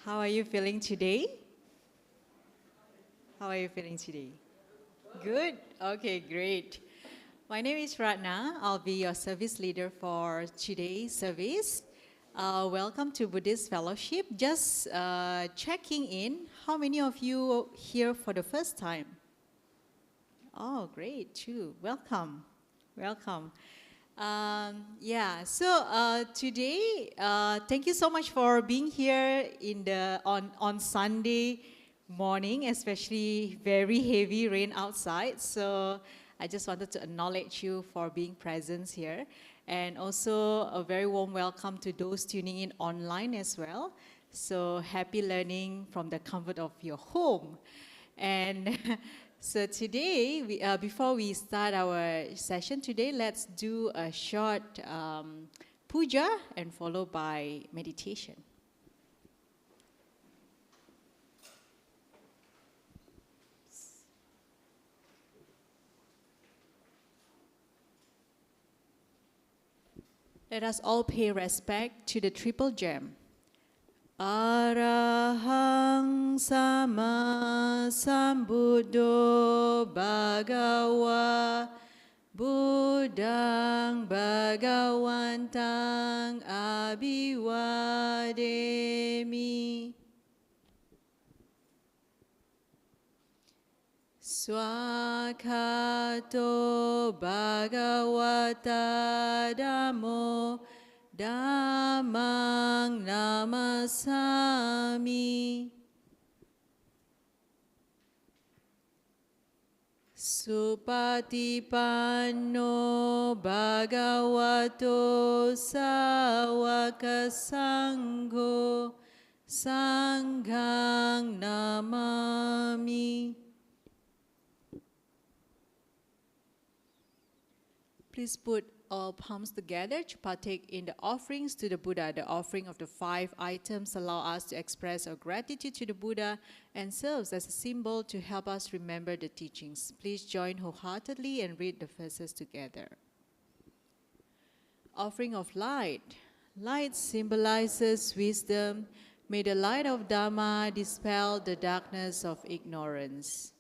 How are you feeling today? How are you feeling today? Good? Okay, great. My name is Ratna. I'll be your service leader for today's service. Welcome to Buddhist Fellowship. Just checking in. How many of you here for the first time? Oh, great, too. Welcome. Welcome. Today, thank you so much for being here on Sunday morning, especially very heavy rain outside. So I just wanted to acknowledge you for being present here. And also a very warm welcome to those tuning in online as well. So happy learning from the comfort of your home. And so today, before we start our session today, let's do a short puja and followed by meditation. Let us all pay respect to the triple gem. Arahang sama sambuddho bhagawa buddhang bhagawantang abhivademi. Swakato bhagavata dhammo Dhammang namasami. Supatipanno bhagavato sāvaka sangho sanghang namami. Please put all palms together to partake in the offerings to the Buddha. The offering of the 5 items allow us to express our gratitude to the Buddha and serves as a symbol to help us remember the teachings. Please join wholeheartedly and read the verses together. Offering of light. Light symbolizes wisdom. May the light of Dhamma dispel the darkness of ignorance.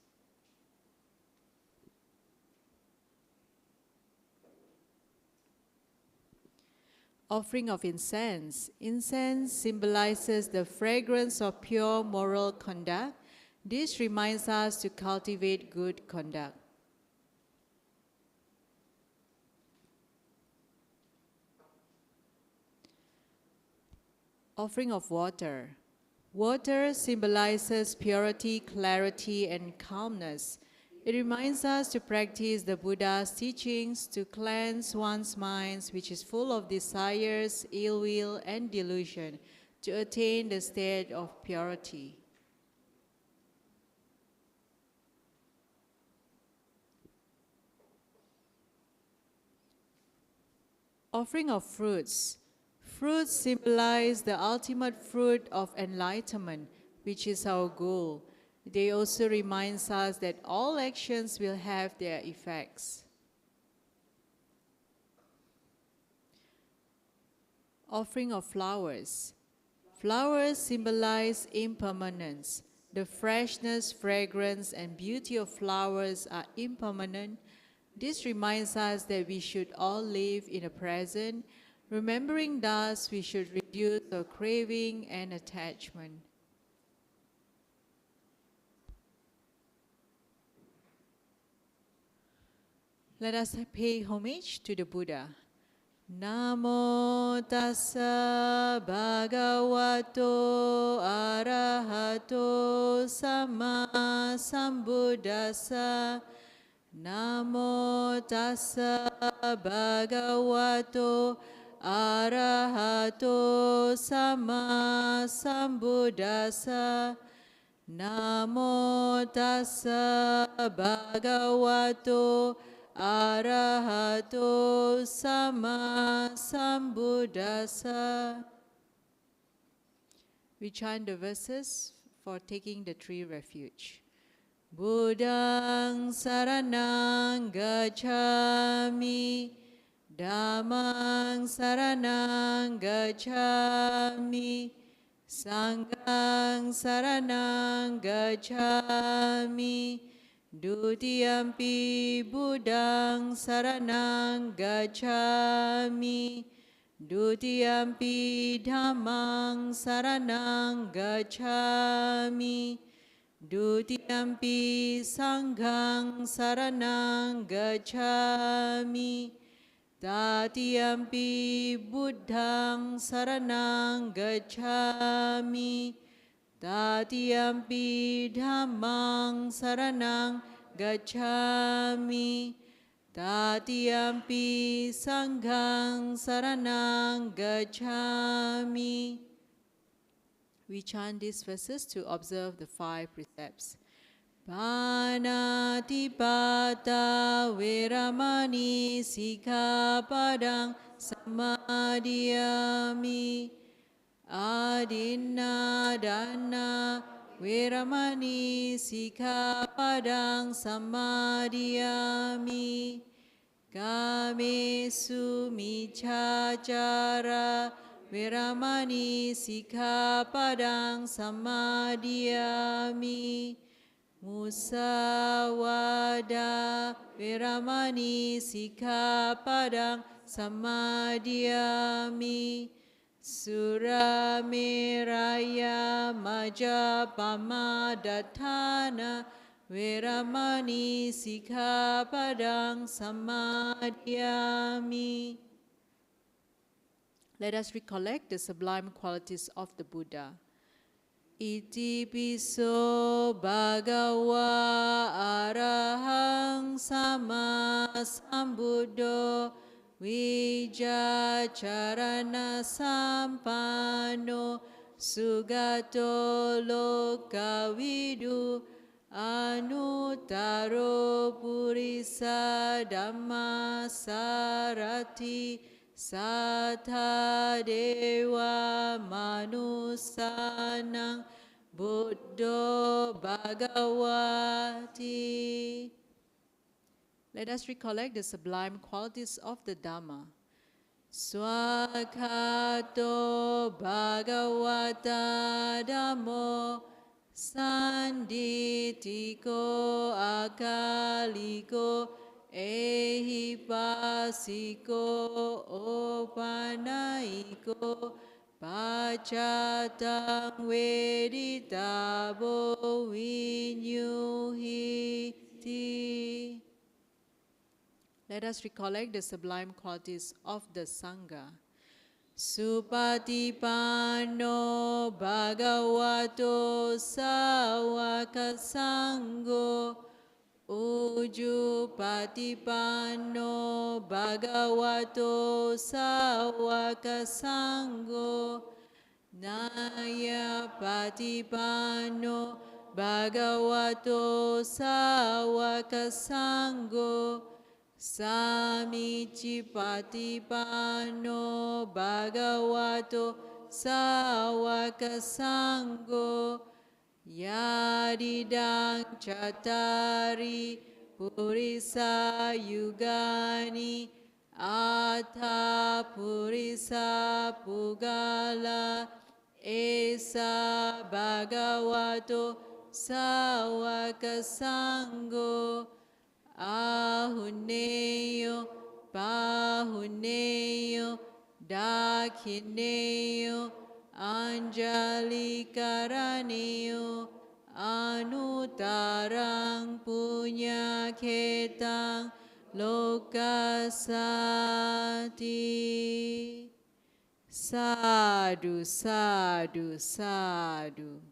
Offering of incense. Incense symbolizes the fragrance of pure moral conduct. This reminds us to cultivate good conduct. Offering of water. Water symbolizes purity, clarity, and calmness. It reminds us to practice the Buddha's teachings to cleanse one's mind, which is full of desires, ill will, and delusion, to attain the state of purity. Offering of fruits. Fruits symbolize the ultimate fruit of enlightenment, which is our goal. They also remind us that all actions will have their effects. Offering of flowers. Flowers symbolize impermanence. The freshness, fragrance, and beauty of flowers are impermanent. This reminds us that we should all live in the present. Remembering thus, we should reduce our craving and attachment. Let us pay homage to the Buddha. Namo tassa bhagavato arahato sama sambuddhassa. Namo tassa bhagavato arahato sama sambuddhassa. Namo tassa bhagavato arahato sama sambuddhassa. We chant the verses for taking the 3 refuge. Buddhang saranang gacchami, Dhammang saranang gacchami, Sanghang saranang gacchami. Dutiyampi Buddhang saranang gacchami. Dutiyampi Dhammang saranang gacchami. Dutiyampi Sanghang saranang gacchami. Tatiyampi Buddhang saranang gacchami. Tatiyampi Dhammang saranang gacchami. Tatiyampi Sanghang saranang gacchami. We chant these verses to observe the 5 precepts. Panatipata Veramani Sikkhapadang Samadhiyami. Adinadana Veramani Sikkhapadang Samadhiyami. Kamesu Michachara Veramani Sikkhapadang Samadhiyami. Musawada Veramani Sikkhapadang Samadhiyami. Surameraya Majapamadatthana Veramani Sikkhapadang Samadhiyami. Let us recollect the sublime qualities of the Buddha. Iti piso bhagawa arahang sama sambuddho Vijacharana sampano sugato lokavidu anuttaro purisa dhamma sarati Satha Dewa Manusanang Buddho Bhagavati. Let us recollect the sublime qualities of the Dhamma. Swakato Bhagavata Dhammo Sanditiko Akaliko Ehipasiko Opanaiko Pachatang Veditabo Vinyuhiti. Let us recollect the sublime qualities of the Sangha. Supatipano Bhagavato Sawaka Sangho Uju Patipano Bhagavato Sawaka Sangho Naya Patipano Bhagavato Sawaka Sangho Samichi Patipano Bhagavato Sawaka Sangho Yadidang Chatari Purisa Yugani Atha Purisa Pugala Esa Bhagavato Sawaka Sangho Ahuneyo Pahuneyo Dakhineyo Anjali Karaneyo Anutarang Punya Ketang Lokasati. Sadhu, sadhu, sadhu.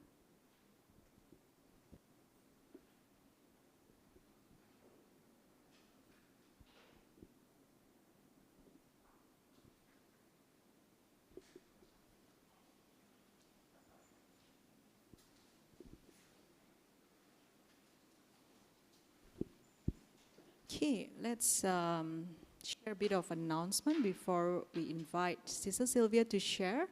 Okay, let's share a bit of announcement before we invite Sis Sylvia to share.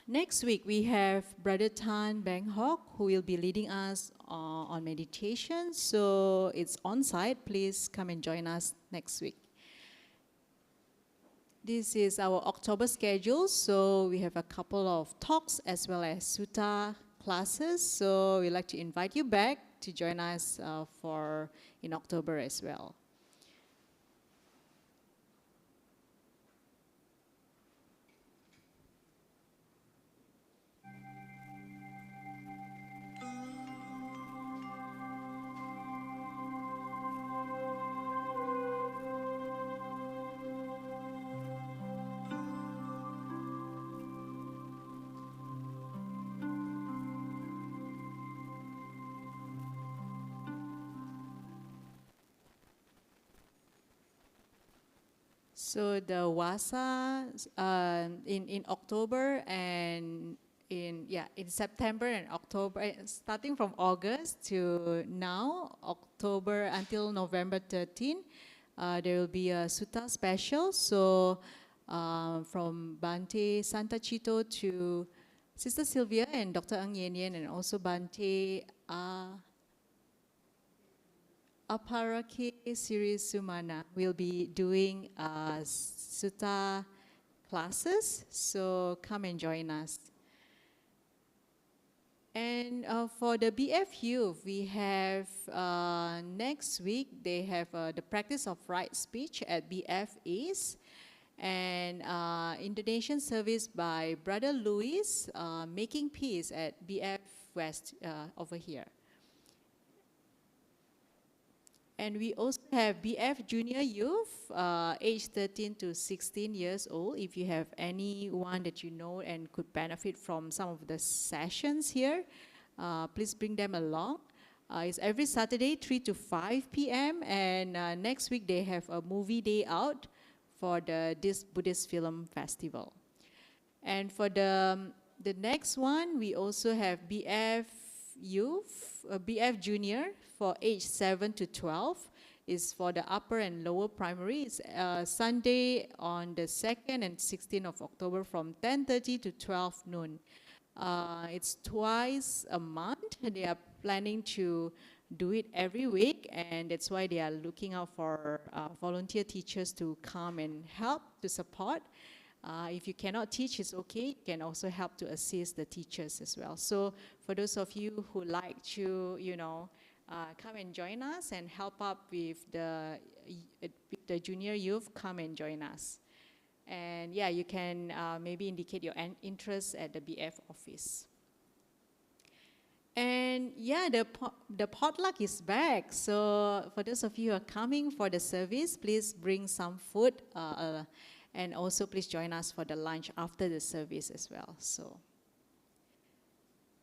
Next week we have Brother Tan Bangkok who will be leading us on meditation. So it's on site. Please come and join us next week. This is our October schedule, so we have a couple of talks as well as Suta classes. So we'd like to invite you back to join us in October as well. So the VASSA in October and in September and October, starting from August to now, October until November 13, there will be a Suta special. So from Bante Santa Chito to Sister Sylvia and Dr. Ang Yen Yen, and also Bante Aparake Siri Sumana will be doing Suta classes, so come and join us. And for the BF youth, we have next week, they have the practice of right speech at BF East, and Indonesian service by Brother Louis, Making Peace at BF West over here. And we also have BF Junior Youth, age 13 to 16 years old. If you have anyone that you know and could benefit from some of the sessions here, please bring them along. It's every Saturday, 3 to 5 p.m. And next week, they have a movie day out for this Buddhist Film Festival. And for the next one, we also have BF Youth, BF Junior for age 7 to 12 is for the upper and lower primary. It's Sunday on the 2nd and 16th of October from 10:30 to 12 noon. It's twice a month. They are planning to do it every week, and that's why they are looking out for volunteer teachers to come and help to support. If you cannot teach, it's okay. You can also help to assist the teachers as well. So for those of you who like to, come and join us and help up with the junior youth, come and join us. And yeah, you can maybe indicate your interest at the BF office. And yeah, the potluck is back. So for those of you who are coming for the service, please bring some food. And also please join us for the lunch after the service as well. So,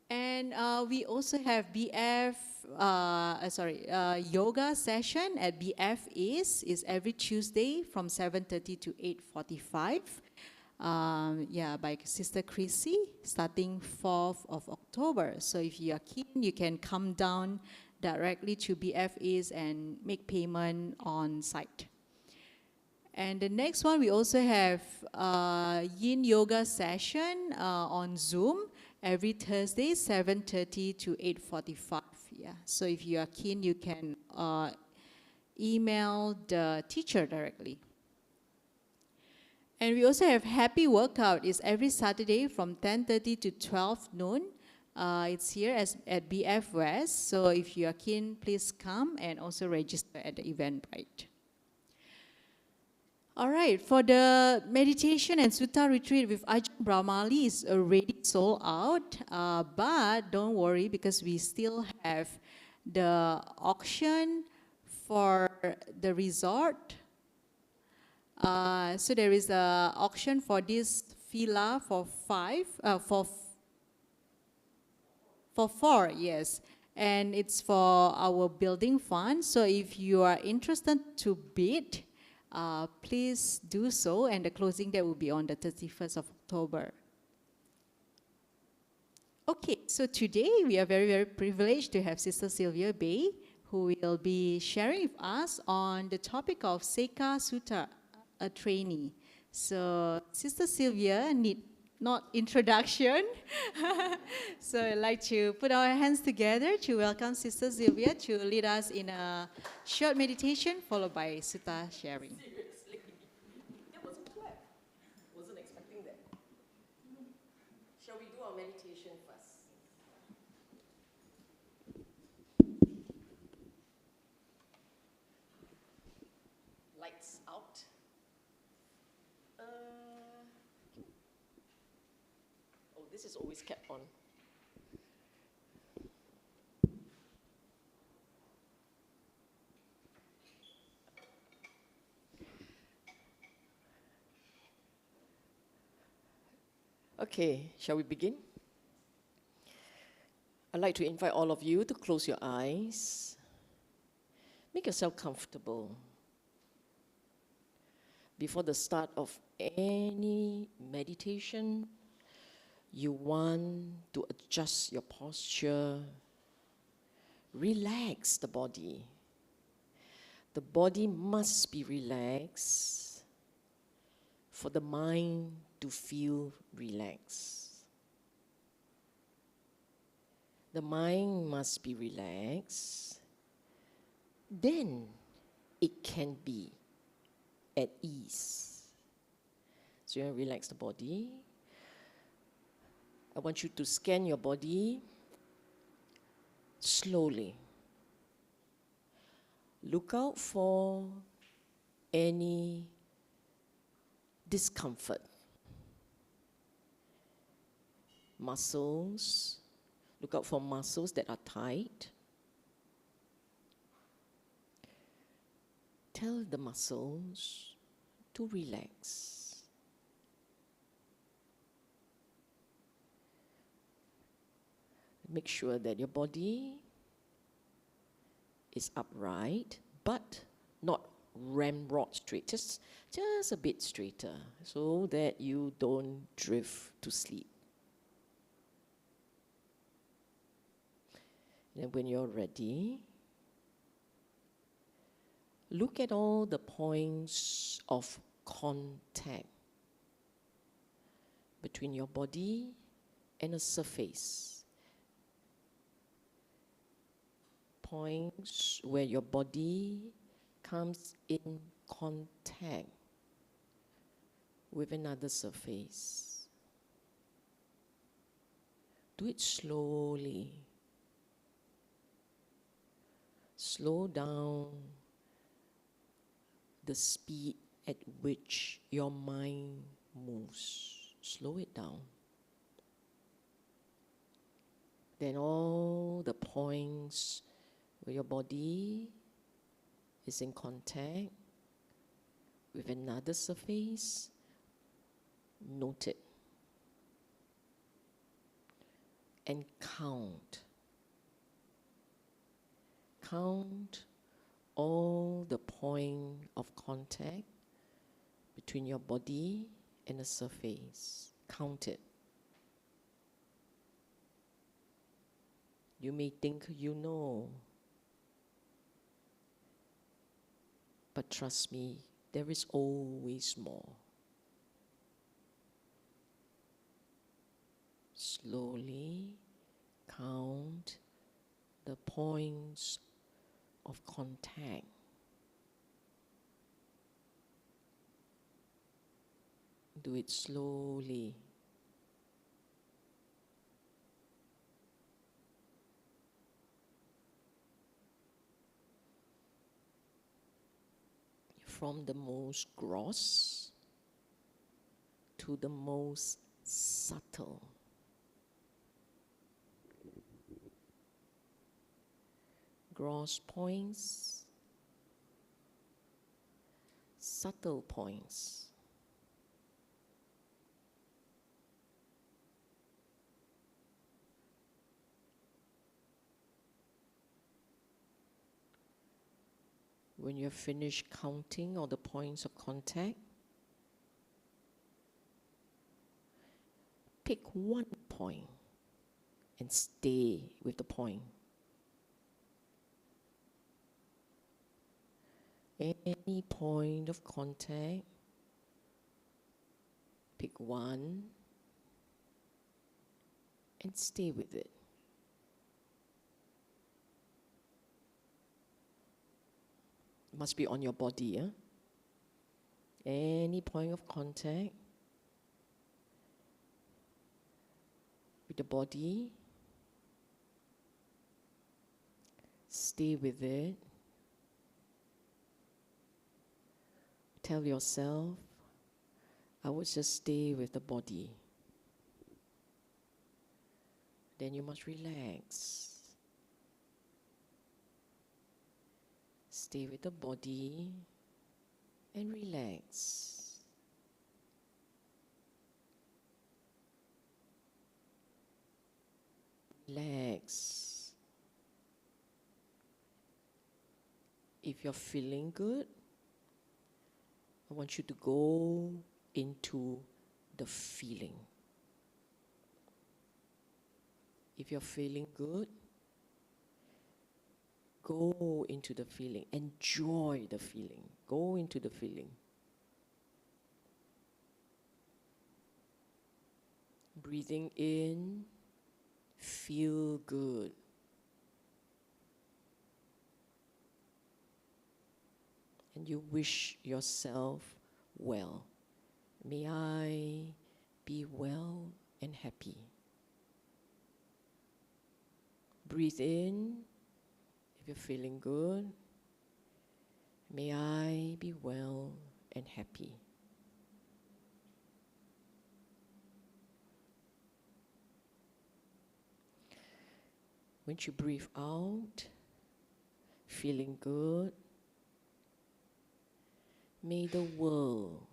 and we also have yoga session at BF East is every Tuesday from 7:30 to 8:45. By Sister Chrissy, starting 4th of October. So if you are keen, you can come down directly to BF East and make payment on site. And the next one, we also have Yin Yoga session on Zoom every Thursday, 7:30 to 8:45. Yeah. So if you are keen, you can email the teacher directly. And we also have Happy Workout. It's every Saturday from 10:30 to 12 noon. It's here at BF West. So if you are keen, please come and also register at the Eventbrite. All right, for the meditation and Sutta retreat with Ajahn Brahmali is already sold out, but don't worry because we still have the auction for the resort. So there is an auction for this villa for four, yes. And it's for our building fund. So if you are interested to bid, please do so, and the closing date will be on the 31st of October. Okay, so today we are very, very privileged to have Sister Sylvia Bay, who will be sharing with us on the topic of Sekha Sutta, a trainee. So Sister Sylvia need not introduction. So I'd like to put our hands together to welcome Sister Sylvia to lead us in a short meditation followed by Sutta sharing. Seriously, that was a clap. meditation first. Lights out. Oh, this is always kept on. Okay, shall we begin? I'd like to invite all of you to close your eyes. Make yourself comfortable. Before the start of any meditation, you want to adjust your posture. Relax the body. The body must be relaxed for the mind to feel relaxed. The mind must be relaxed. Then it can be at ease. So you want to relax the body. I want you to scan your body slowly. Look out for any discomfort. Muscles. Look out for muscles that are tight. Tell the muscles to relax. Make sure that your body is upright, but not ramrod straight, just a bit straighter, so that you don't drift to sleep. And when you're ready, look at all the points of contact between your body and a surface. Points where your body comes in contact with another surface. Do it slowly. Slow down the speed at which your mind moves. Slow it down. Then all the points where your body is in contact with another surface, note it. And count. Count all the points of contact between your body and the surface. Count it. You may think you know, but trust me, there is always more. Slowly count the points of contact. Do it slowly. From the most gross to the most subtle. Gross points, subtle points. When you're finished counting all the points of contact, pick one point and stay with the point. Any point of contact, pick one and stay with it. Must be on your body, eh? Any point of contact the body. Stay with it. Tell yourself, I would just stay with the body. Then you must relax. Stay with the body and relax. Relax. If you're feeling good, I want you to go into the feeling. If you're feeling good, go into the feeling. Enjoy the feeling. Go into the feeling. Breathing in, feel good. And you wish yourself well. May I be well and happy. Breathe in, if you're feeling good. May I be well and happy. When you breathe out, feeling good, may the world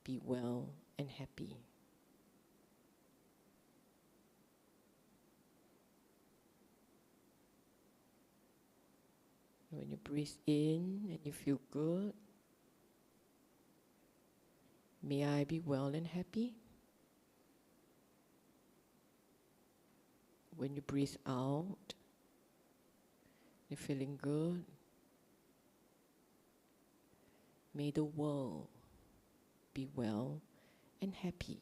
be well and happy. When you breathe in and you feel good, may I be well and happy. When you breathe out, you're feeling good, may the world be well and happy.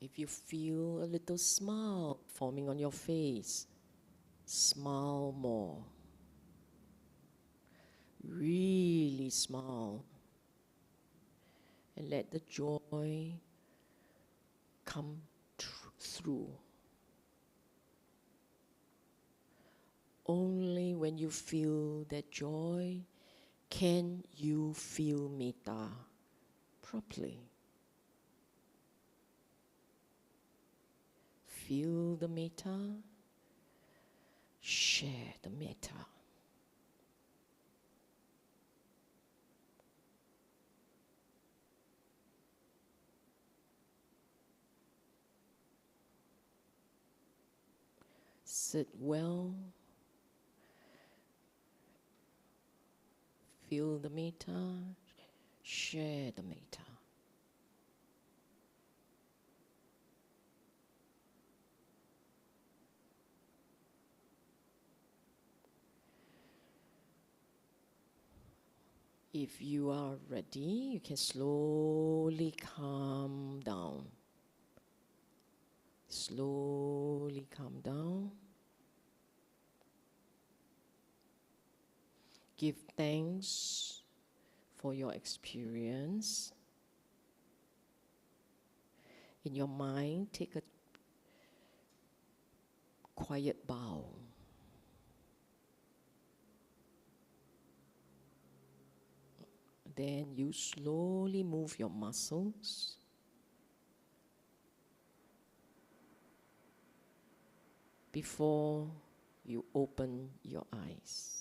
If you feel a little smile forming on your face, smile more. Really smile. And let the joy come through. Only when you feel that joy can you feel metta properly. Feel the metta, share the metta. Sit well. Feel the metta, share the metta. If you are ready, you can slowly calm down. Slowly calm down. Give thanks for your experience. In your mind, take a quiet bow. Then you slowly move your muscles. Before you open your eyes.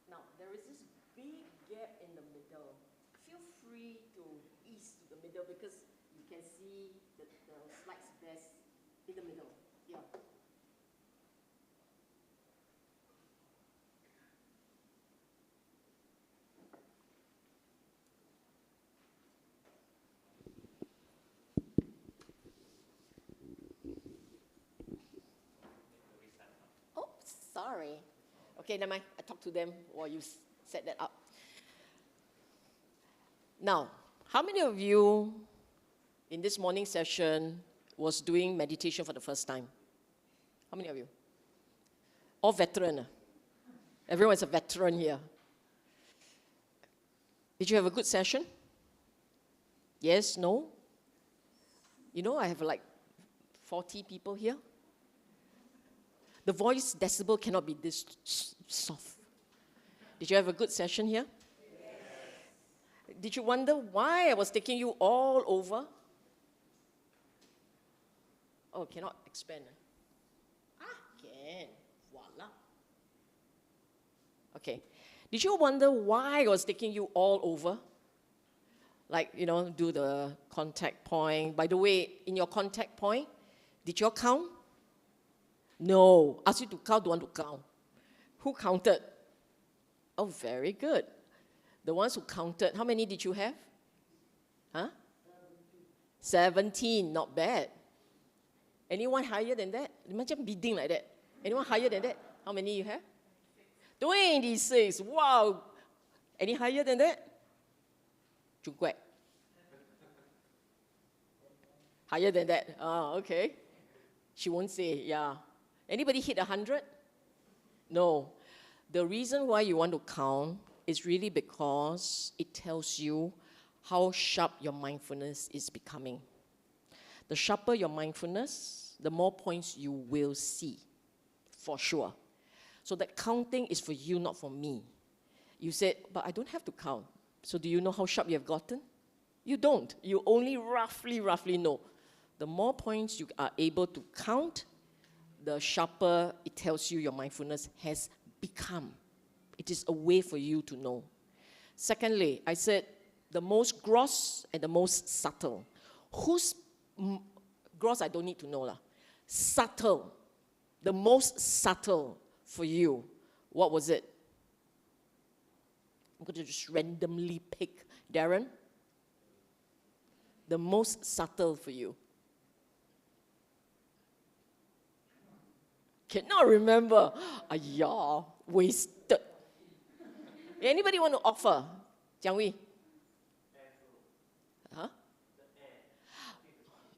Now, there is this big gap in the middle. Feel free to ease to the middle because you can see the slides best in the middle. Yeah. sorry. Okay, never mind. I talked to them while you set that up. Now, how many of you in this morning session was doing meditation for the first time? How many of you? All veteran. Everyone's a veteran here. Did you have a good session? Yes, no? You know, I have like 40 people here. The voice decibel cannot be this soft. Did you have a good session here? Yes. Did you wonder why I was taking you all over? Oh, cannot expand. Can. Voila. Okay. Did you wonder why I was taking you all over? Like, you know, do the contact point. By the way, in your contact point, did you all count? No. Ask you to count, don't want to count. Who counted? Oh, very good. The ones who counted, how many did you have? Huh? 17, not bad. Anyone higher than that? Imagine bidding like that. Anyone higher than that? How many you have? 26. Wow. Any higher than that? Chungkwek. Higher than that? Ah, okay. She won't say, yeah. Anybody hit 100? No. The reason why you want to count is really because it tells you how sharp your mindfulness is becoming. The sharper your mindfulness, the more points you will see, for sure. So that counting is for you, not for me. You said, but I don't have to count. So do you know how sharp you have gotten? You don't. You only roughly know. The more points you are able to count, the sharper it tells you your mindfulness has become. It is a way for you to know. Secondly, I said the most gross and the most subtle. Who's gross, I don't need to know lah. Subtle, the most subtle for you, what was it? I'm going to just randomly pick. Darren? The most subtle for you. Cannot remember. Ayah, wasted. Anybody want to offer? Jiang Wei? Huh?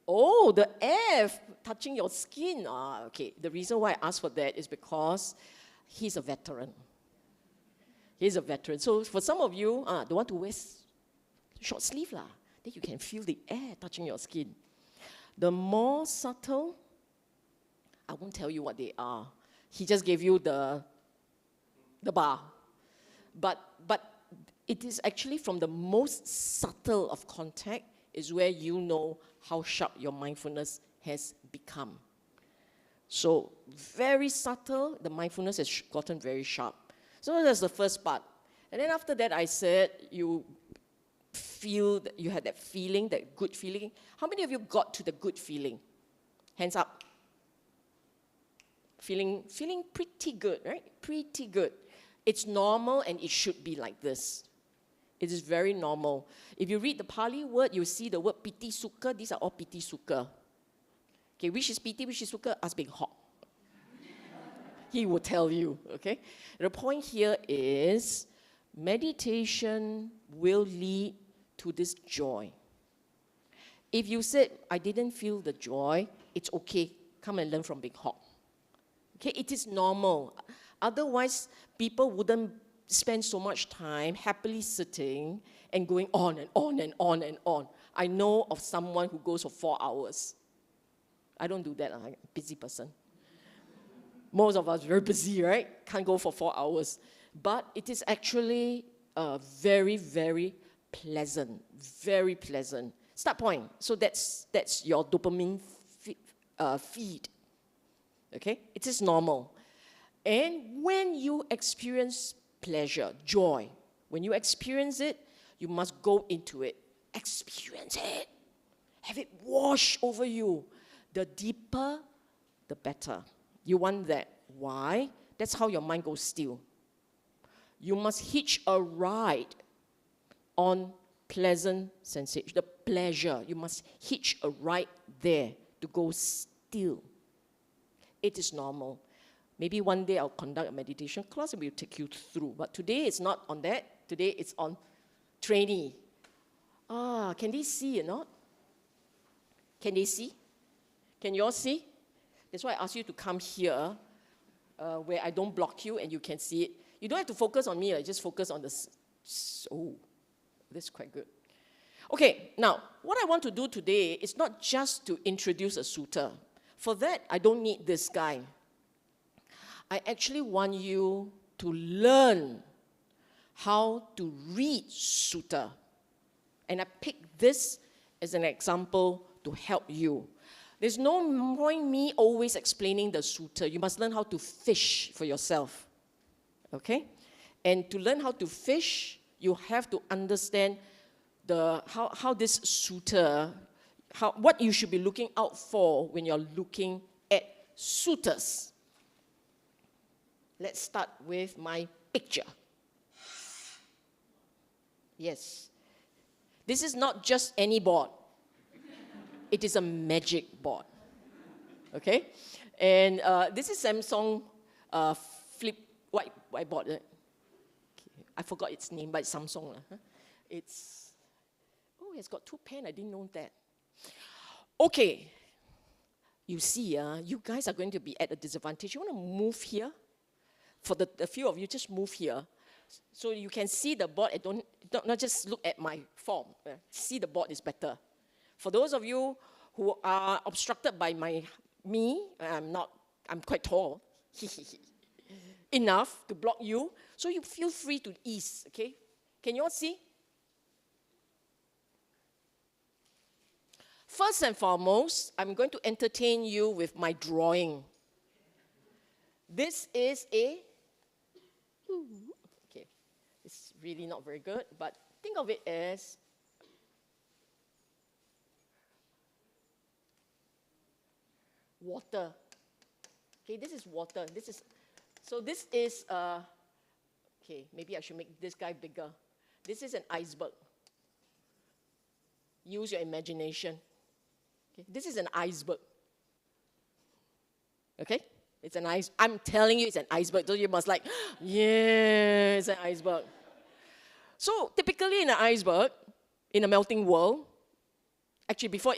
Oh, the air touching your skin. Ah, okay. The reason why I asked for that is because he's a veteran. He's a veteran. So for some of you, don't want to wear short sleeve lah. Then you can feel the air touching your skin. The more subtle, I won't tell you what they are. He just gave you the bar. But it is actually from the most subtle of contact is where you know how sharp your mindfulness has become. So very subtle, the mindfulness has gotten very sharp. So that's the first part. And then after that, I said you feel that you had that feeling, that good feeling. How many of you got to the good feeling? Hands up. Feeling pretty good, right? Pretty good. It's normal and it should be like this. It is very normal. If you read the Pali word, you see the word piti sukha. These are all piti sukha. Okay, which is piti, which is sukha? Ask Beng Hok. He will tell you, okay? The point here is meditation will lead to this joy. If you said, I didn't feel the joy, it's okay. Come and learn from Beng Hok. Okay, it is normal. Otherwise, people wouldn't spend so much time happily sitting and going on and on and on and on. I know of someone who goes for 4 hours. I don't do that. I'm a busy person. Most of us are very busy, right? Can't go for 4 hours. But it is actually very, very pleasant. Very pleasant. Start point. So that's your dopamine feed. Okay? It is normal. And when you experience pleasure, joy, when you experience it, you must go into it. Experience it. Have it wash over you. The deeper, the better. You want that. Why? That's how your mind goes still. You must hitch a ride on pleasant sensation, the pleasure. You must hitch a ride there to go still. It is normal. Maybe one day I'll conduct a meditation class and we'll take you through. But today it's not on that. Today it's on trainee. Can they see or not? Can they see? Can you all see? That's why I asked you to come here where I don't block you and you can see it. You don't have to focus on me, just focus on the... Oh, this is quite good. Okay, now, what I want to do today is not just to introduce a sutta. For that, I don't need this guy. I actually want you to learn how to read sutta. And I picked this as an example to help you. There's no point me always explaining the sutta. You must learn how to fish for yourself. Okay? And to learn how to fish, you have to understand how this sutta, what you should be looking out for when you're looking at suttas. Let's start with my picture. Yes. This is not just any board. It is a magic board. Okay? And this is Samsung flip whiteboard. Okay. I forgot its name, but it's Samsung. It's got 2 pens. I didn't know that. Okay. You see, you guys are going to be at a disadvantage. You want to move here? For the few of you, just move here. So you can see the board and not just look at my form. See the board is better. For those of you who are obstructed by me, I'm quite tall, enough to block you, so you feel free to ease, okay? Can you all see? First and foremost, I'm going to entertain you with my drawing. This is okay, it's really not very good, but think of it as water. Okay, this is water. This is okay, maybe I should make this guy bigger. This is an iceberg. Use your imagination. Okay, this is an iceberg. Okay? It's an ice. I'm telling you, it's an iceberg. So you must like, yeah, it's an iceberg. So typically in an iceberg, in a melting world, actually before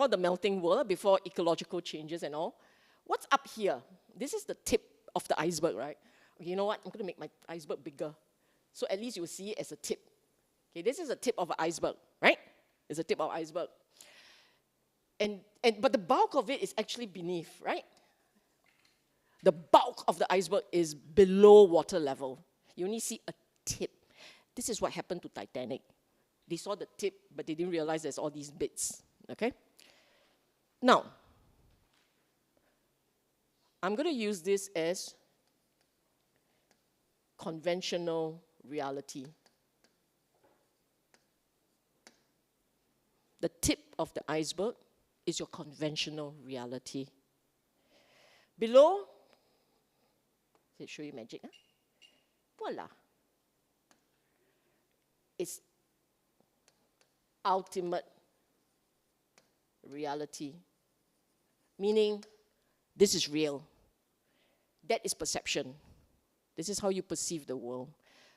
the melting world, before ecological changes and all, what's up here? This is the tip of the iceberg, right? Okay, you know what? I'm going to make my iceberg bigger. So at least you'll see it as a tip. Okay, this is a tip of an iceberg, right? It's a tip of an iceberg. But the bulk of it is actually beneath, right? The bulk of the iceberg is below water level. You only see a tip. This is what happened to Titanic. They saw the tip, but they didn't realize there's all these bits, okay? Now, I'm going to use this as conventional reality. The tip of the iceberg is your conventional reality. Below, does it show you magic? Huh? Voila. It's ultimate reality. Meaning, this is real. That is perception. This is how you perceive the world.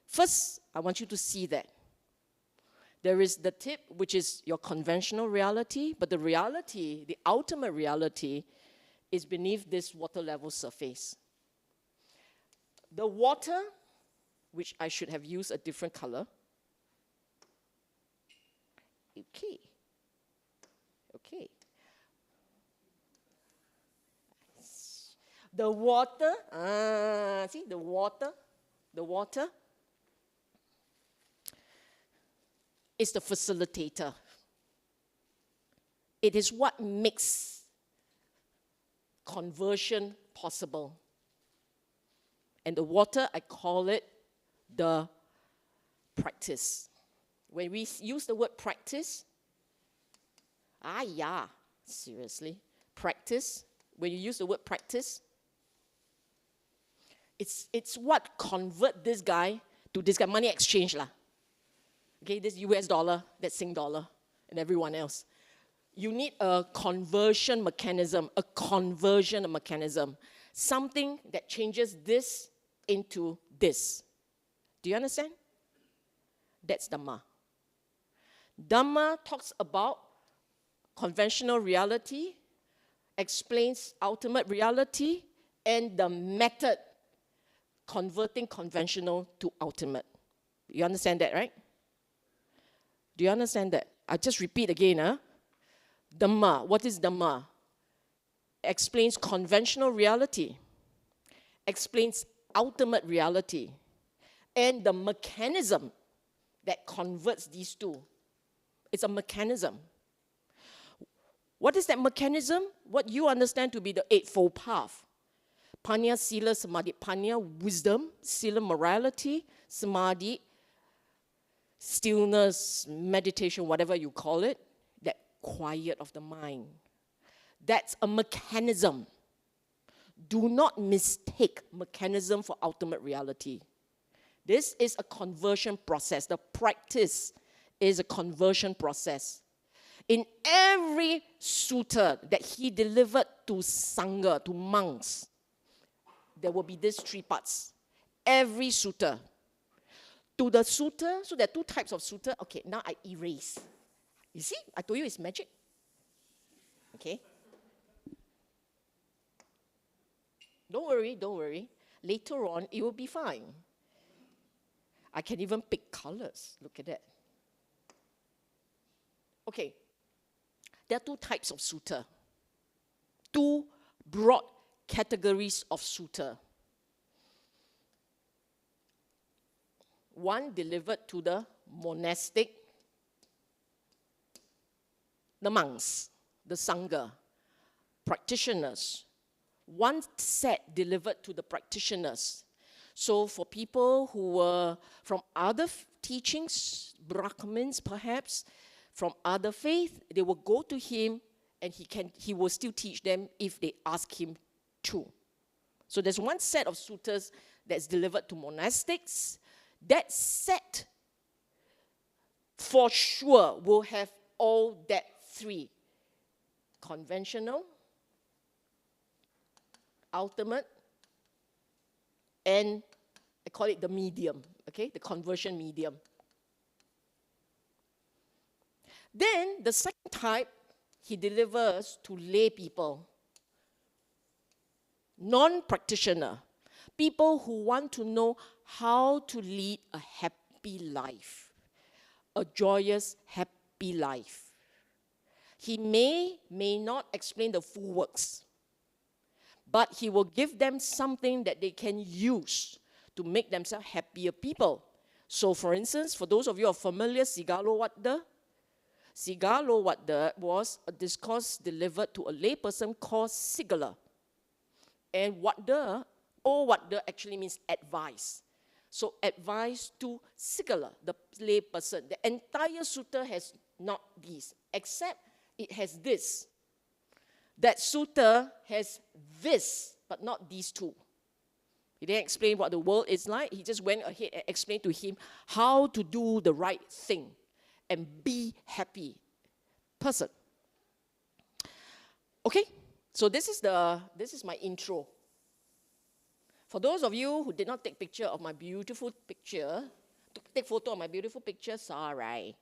First, I want you to see that. There is the tip, which is your conventional reality, but the reality, the ultimate reality, is beneath this water level surface. The water, which I should have used a different color. Okay. Okay. The water, see the water is the facilitator. It is what makes conversion possible. And the water, I call it the practice. When we use the word practice, seriously, practice, when you use the word practice, it's what convert this guy to this guy, money exchange lah. Okay, this US dollar, that Sing dollar, and everyone else. You need a conversion mechanism, something that changes this into this. Do you understand? That's Dhamma. Dhamma talks about conventional reality, explains ultimate reality, and the method converting conventional to ultimate. You understand that, right? Do you understand that? I just repeat again. Dhamma. What is Dhamma? Explains conventional reality, explains ultimate reality, and the mechanism that converts these two. It's a mechanism. What is that mechanism? What you understand to be the Eightfold Path. Panya, Sila, Samadhi. Panya, wisdom. Sila, morality. Samadhi, stillness, meditation, whatever you call it. That quiet of the mind. That's a mechanism. Do not mistake mechanism for ultimate reality. This is a conversion process. The practice is a conversion process. In every sutta that he delivered to Sangha, to monks, there will be these three parts. Every sutta. To the sutta, so there are two types of sutta. Okay, now I erase. You see, I told you it's magic. Okay. Don't worry. Later on, it will be fine. I can even pick colors. Look at that. Okay. There are two types of sutta. Two broad categories of sutta. One delivered to the monastic, the monks, the Sangha, practitioners. One set delivered to the practitioners. So for people who were from other teachings, Brahmins perhaps, from other faith, they will go to him and he will still teach them if they ask him to. So there's one set of suttas that's delivered to monastics. That set, for sure, will have all that three. Conventional, ultimate, and I call it the medium, okay? The conversion medium. Then the second type, he delivers to lay people, non-practitioner, people who want to know how to lead a happy life, a joyous, happy life. He may not explain the full works, but he will give them something that they can use to make themselves happier people. So for instance, for those of you who are familiar, Sigalo Wadda was a discourse delivered to a layperson called Sigala. And Wadda actually means advice. So advice to Sigala, the layperson. The entire sutta has not these, except it has this. That sutta has this, but not these two. He didn't explain what the world is like. He just went ahead and explained to him how to do the right thing and be happy person. Okay, so this is my intro. For those of you who did not take picture of my beautiful picture, take photo of my beautiful picture, sorry.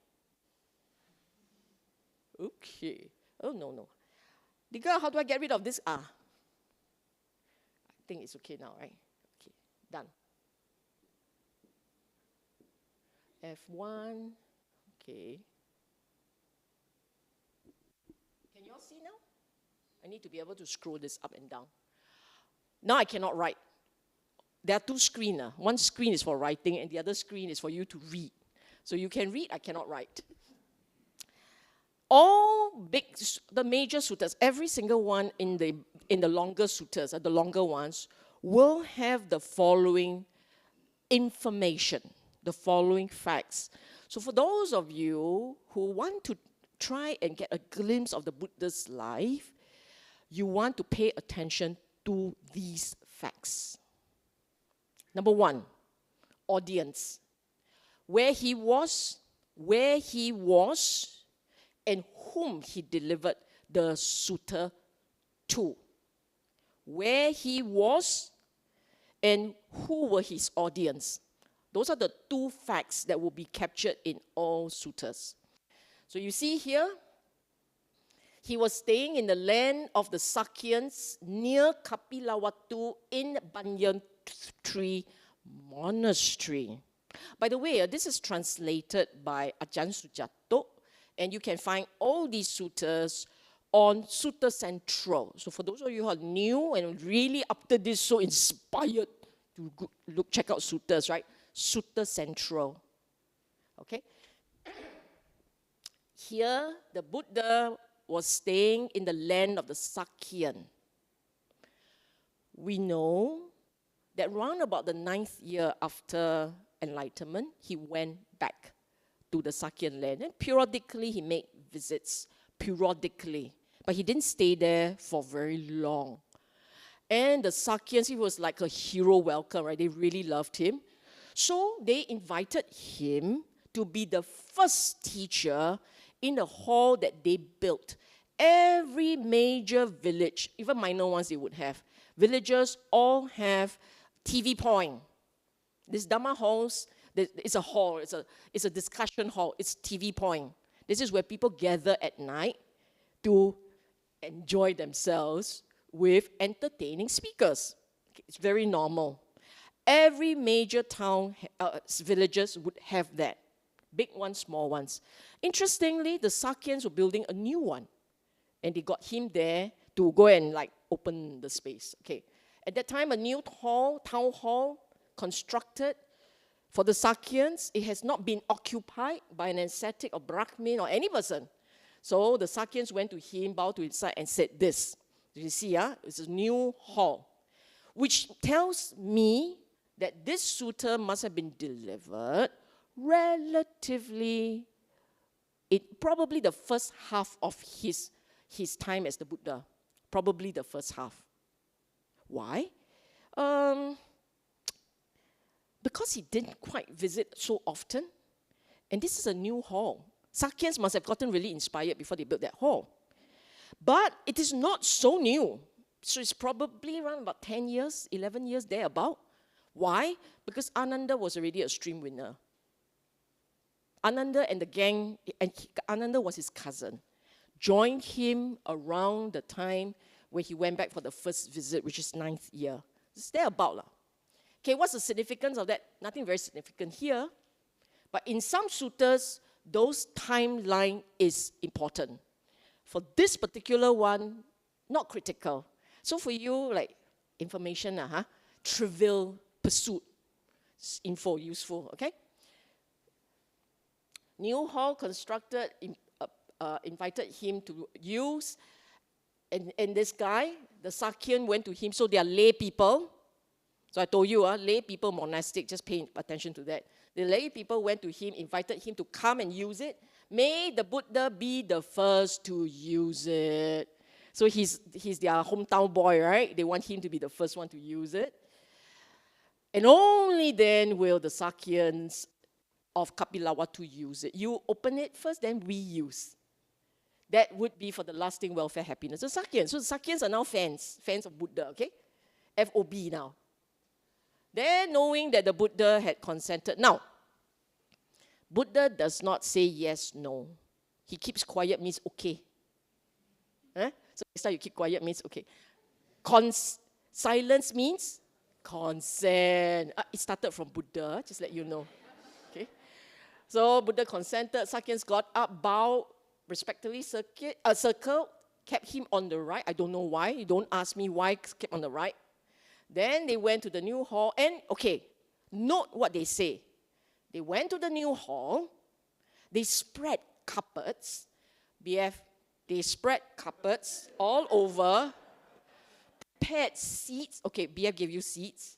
Okay. Oh, no. Diga, how do I get rid of this? I think it's okay now, right? Okay, done. F1. Okay. Can you all see now? I need to be able to scroll this up and down. Now I cannot write. There are two screens. One screen is for writing and the other screen is for you to read. So you can read, I cannot write. All the major suttas, every single one in the longer suttas, the longer ones, will have the following information, the following facts. So for those of you who want to try and get a glimpse of the Buddha's life, you want to pay attention to these facts. Number one, audience. Where he was, and whom he delivered the sutta to. where he was, and who were his audience. Those are the two facts that will be captured in all suttas. So you see here, he was staying in the land of the Sakyans near Kapilavatthu in Banyan Tree Monastery. By the way, this is translated by Ajahn Sujato, and you can find all these suttas on Sutta Central. So for those of you who are new and really after this so inspired to check out suttas, right? Sutta Central. Okay? Here, the Buddha was staying in the land of the Sakyan. We know that round about the 9th year after enlightenment, he went back to the Sakyan land. And periodically, he made visits, periodically. But he didn't stay there for very long. And the Sakyans, he was like a hero welcome, right? They really loved him. So they invited him to be the first teacher in the hall that they built. Every major village, even minor ones they would have, villagers all have TV point. This Dhamma halls, it's a hall, it's a discussion hall, it's TV point. This is where people gather at night to enjoy themselves with entertaining speakers. It's very normal. Every major town, villages would have that. Big ones, small ones. Interestingly, the Sakyans were building a new one. And they got him there to go and like open the space. Okay. At that time, a new town hall constructed for the Sakyans. It has not been occupied by an ascetic or Brahmin or any person. So the Sakyans went to him, bowed to his side and said this. You see, it's a new hall. Which tells me that this sutta must have been delivered relatively, probably the first half of his time as the Buddha. Probably the first half. Why? Because he didn't quite visit so often. And this is a new hall. Sakyans must have gotten really inspired before they built that hall. But it is not so new. So it's probably around about 10 years, 11 years, thereabout. Why? Because Ananda was already a stream winner. Ananda and the gang, and Ananda was his cousin, joined him around the time when he went back for the first visit, which is 9th year. It's thereabout. Okay, what's the significance of that? Nothing very significant here. But in some suttas, those timeline is important. For this particular one, not critical. So for you, like information, trivial pursuit, info, useful, okay? New hall constructed, invited him to use, and this guy, the Sakyan, went to him. So they are lay people. So I told you, lay people, monastic, just pay attention to that. The lay people went to him, invited him to come and use it. May the Buddha be the first to use it. So he's their hometown boy, right? They want him to be the first one to use it. And only then will the Sakyans of Kapilavatthu use it. You open it first, then we use. That would be for the lasting welfare, happiness. The Sakyans. So the Sakyans are now fans of Buddha, okay? FOB now. Then knowing that the Buddha had consented. Now, Buddha does not say yes, no. He keeps quiet means okay. So next time you keep quiet means okay. Silence means consent. It started from Buddha, just let you know. Okay. So Buddha consented. Sakyans got up, bowed, respectfully circled, kept him on the right. I don't know why. You don't ask me why kept on the right. Then they went to the new hall. And, okay, note what they say. They went to the new hall. They spread carpets. BF, they spread carpets all over. Prepared seats. Okay, BF gave you seats.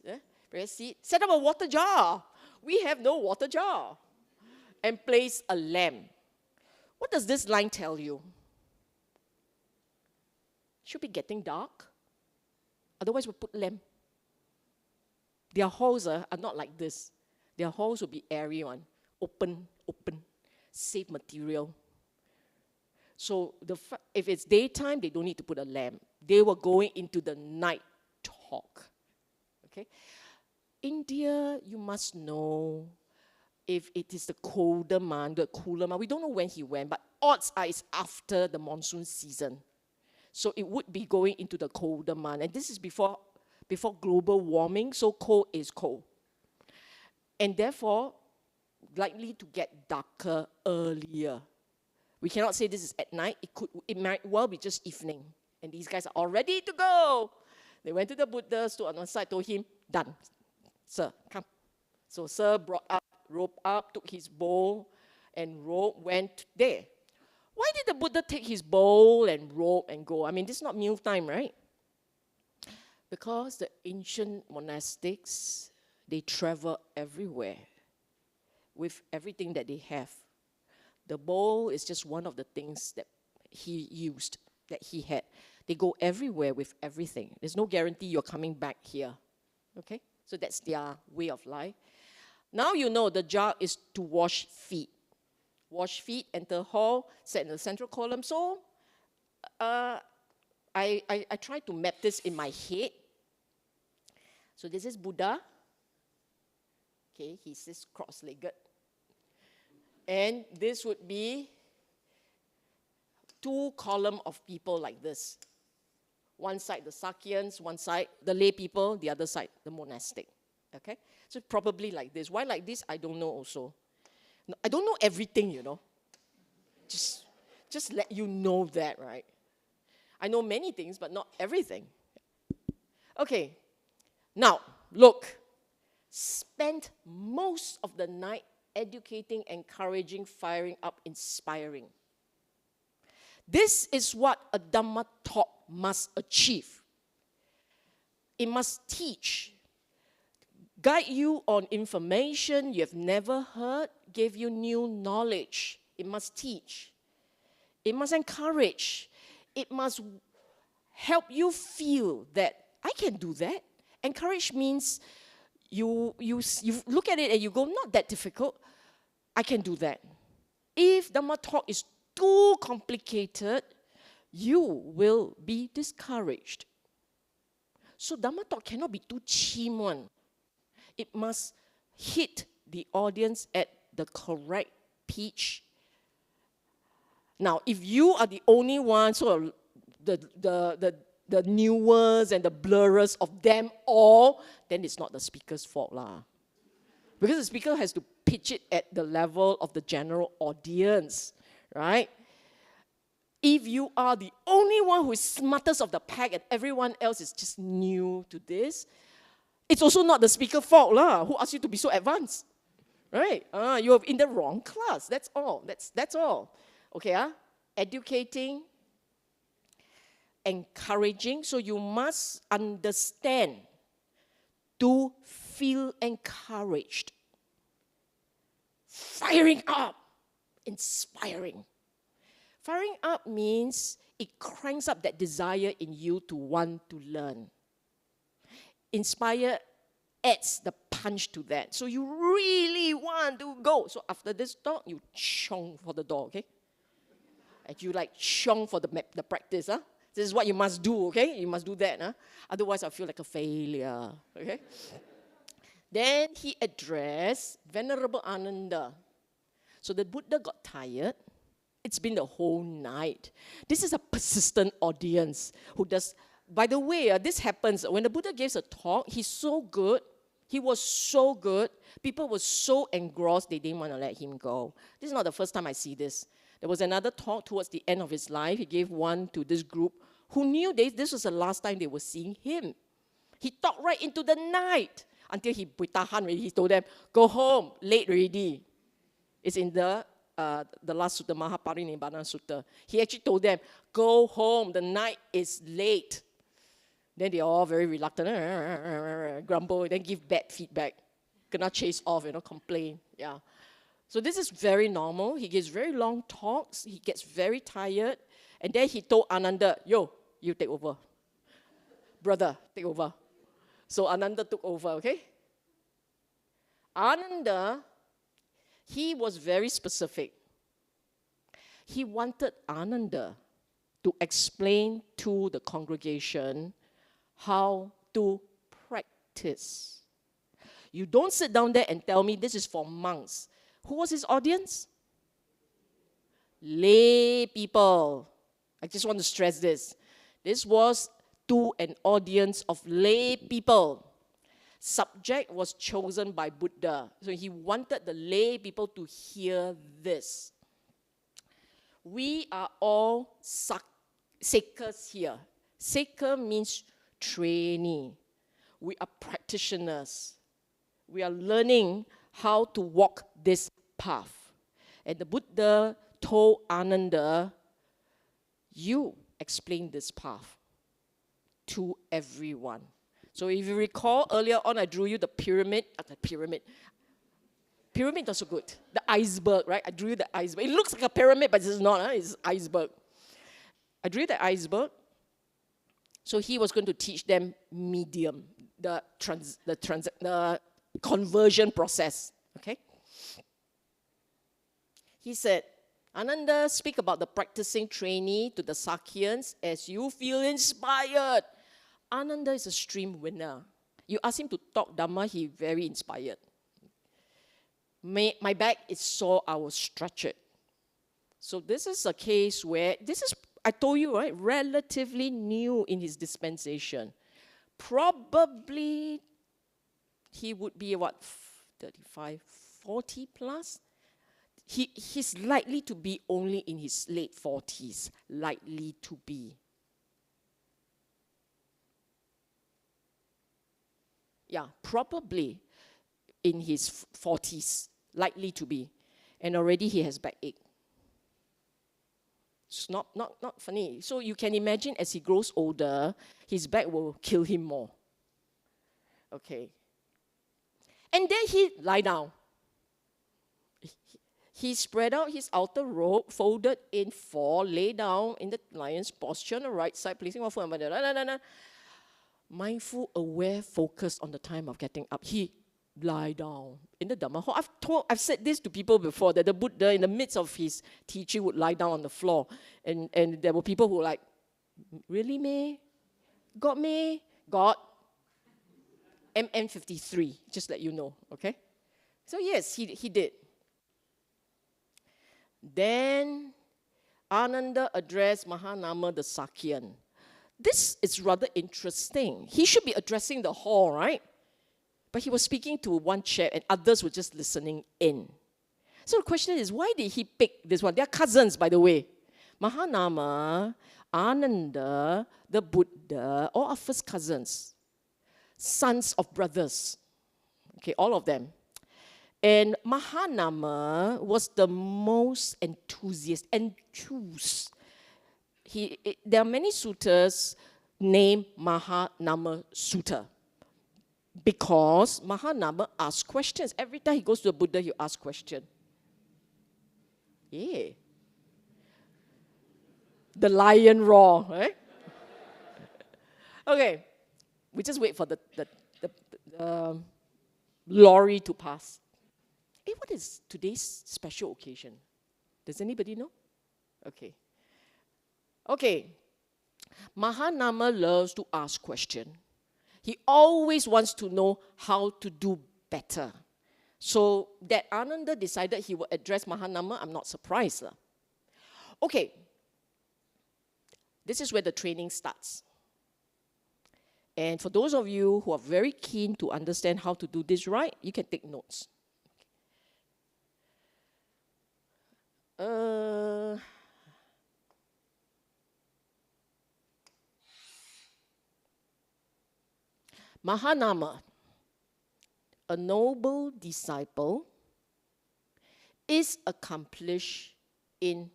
Prepared seats. Set up a water jar. We have no water jar. And place a lamp. What does this line tell you? Should be getting dark. Otherwise, we'll put lamp. Their halls are not like this. Their halls will be airy one. Open, save material. So if it's daytime, they don't need to put a lamp. They were going into the night hawk. Okay? India, you must know if it is the colder month, the cooler month. We don't know when he went, but odds are it's after the monsoon season. So it would be going into the colder month. And this is before global warming, so cold is cold. And therefore, likely to get darker earlier. We cannot say this is at night. It might well be just evening. And these guys are all ready to go. They went to the Buddha, stood on one side, told him, done. Sir, come. So Sir brought up, rope up, took his bowl, and rope went there. Why did the Buddha take his bowl and rope and go? I mean, this is not meal time, right? Because the ancient monastics, they travel everywhere with everything that they have. The bowl is just one of the things that he used, that he had. They go everywhere with everything. There's no guarantee you're coming back here. Okay? So that's their way of life. Now you know the jar is to wash feet. Wash feet, enter hall, set in the central column. So I try to map this in my head. So this is Buddha. Okay, he sits cross-legged. And this would be 2 columns of people like this. One side the Sakyans, one side the lay people, the other side the monastic. Okay? So probably like this. Why like this, I don't know also. No, I don't know everything, you know. Just let you know that, right? I know many things, but not everything. Okay. Now, look. Spent most of the night educating, encouraging, firing up, inspiring. This is what a Dhamma talk must achieve. It must teach, guide you on information you have never heard, give you new knowledge. It must teach. It must encourage. It must help you feel that I can do that. Encourage means you look at it and you go, not that difficult. I can do that. If Dhamma talk is too complicated, you will be discouraged. So Dhamma talk cannot be too chim one. It must hit the audience at the correct pitch. Now, if you are the only one, so the newest and the blurrest of them all, then it's not the speaker's fault lah. Because the speaker has to pitch it at the level of the general audience, right? If you are the only one who is smartest of the pack and everyone else is just new to this, it's also not the speaker's fault lah. Who asked you to be so advanced, right? You're in the wrong class. That's all. That's all. Okay, educating, encouraging. So you must understand to feel encouraged. Firing up, inspiring. Firing up means it cranks up that desire in you to want to learn. Inspire adds the punch to that. So you really want to go. So after this talk, you chong for the door, okay? And you like chong for the practice, huh? This is what you must do, okay? You must do that, huh? Otherwise, I feel like a failure, okay? Then he addressed Venerable Ananda. So the Buddha got tired. It's been the whole night. This is a persistent audience who does. By the way, this happens when the Buddha gives a talk. He's so good. He was so good. People were so engrossed, they didn't want to let him go. This is not the first time I see this. There was another talk towards the end of his life. He gave one to this group who knew this was the last time they were seeing him. He talked right into the night until he tahan already. He told them, go home, late already. It's in the last Sutta, Mahaparinibbana Sutta. He actually told them, go home, the night is late. Then they all very reluctant, grumble, then give bad feedback. Cannot chase off, complain. Yeah. So this is very normal. He gives very long talks. He gets very tired. And then he told Ananda, yo, you take over. Brother, take over. So Ananda took over, okay? Ananda, he was very specific. He wanted Ananda to explain to the congregation how to practice. You don't sit down there and tell me this is for monks. Who was his audience? Lay people. I just want to stress this. This was to an audience of lay people. Subject was chosen by Buddha. So he wanted the lay people to hear this. We are all sekhas here. Sekha means trainee. We are practitioners. We are learning how to walk this path. And the Buddha told Ananda, you explain this path to everyone. So if you recall earlier on, I drew you the pyramid. Pyramid also good. The iceberg, right? I drew you the iceberg. It looks like a pyramid, but it's not. It's iceberg. I drew the iceberg. So he was going to teach them medium, the conversion process. Okay. He said, Ananda, speak about the practicing trainee to the Sakyans as you feel inspired. Ananda is a stream winner. You ask him to talk Dhamma, he very inspired. My back is sore, I will stretch it. So this is a case where, I told you, right, relatively new in his dispensation. Probably he would be, 35, 40 plus? He's likely to be only in his late 40s, likely to be. Yeah, probably in his 40s, likely to be. And already he has backache. It's not funny. So you can imagine as he grows older, his back will kill him more. Okay. And then he lie down. He spread out his outer robe, folded in four, lay down in the lion's posture on the right side, placing one foot on the other. Mindful, aware, focused on the time of getting up. He lie down in the Dhamma hall. I've said this to people before, that the Buddha, in the midst of his teaching, would lie down on the floor. And there were people who were like, really, me? God, me? God? MN53, just let you know, okay? So yes, he did. Then Ananda addressed Mahanama the Sakyan. This is rather interesting. He should be addressing the hall, right? But he was speaking to one chair and others were just listening in. So the question is, why did he pick this one? They're cousins, by the way. Mahanama, Ananda, the Buddha, all are first cousins. Sons of brothers. Okay, all of them. And Mahanama was the most enthusiastic. There are many suttas named Mahanama Sutta because Mahanama asks questions. Every time he goes to the Buddha, he asks questions. Yeah. The lion roar, right? Okay. We just wait for the lorry to pass. Hey, what is today's special occasion? Does anybody know? Okay. Okay. Mahanama loves to ask questions. He always wants to know how to do better. So that Ananda decided he would address Mahanama, I'm not surprised. Okay. This is where the training starts. And for those of you who are very keen to understand how to do this right, you can take notes. Mahanama, a noble disciple, is accomplished in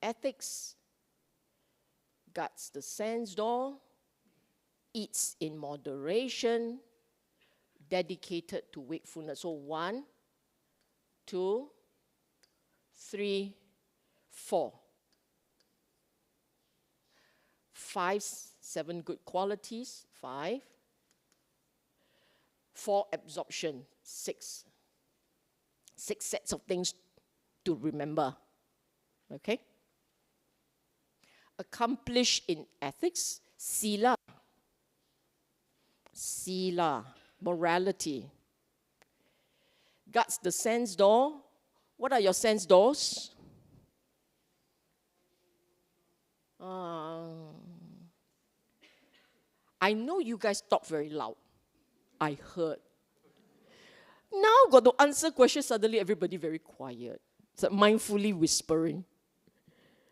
ethics, guards the sense door, eats in moderation, dedicated to wakefulness. So 1, 2, 3, 4. 5, 7 good qualities, 5. 4 absorption, 6. 6 sets of things to remember. Okay? Accomplished in ethics, Sila. Sila, morality. Guts, the sense door. What are your sense doors? I know you guys talk very loud. I heard. Now got to answer questions, suddenly everybody very quiet. It's like mindfully whispering.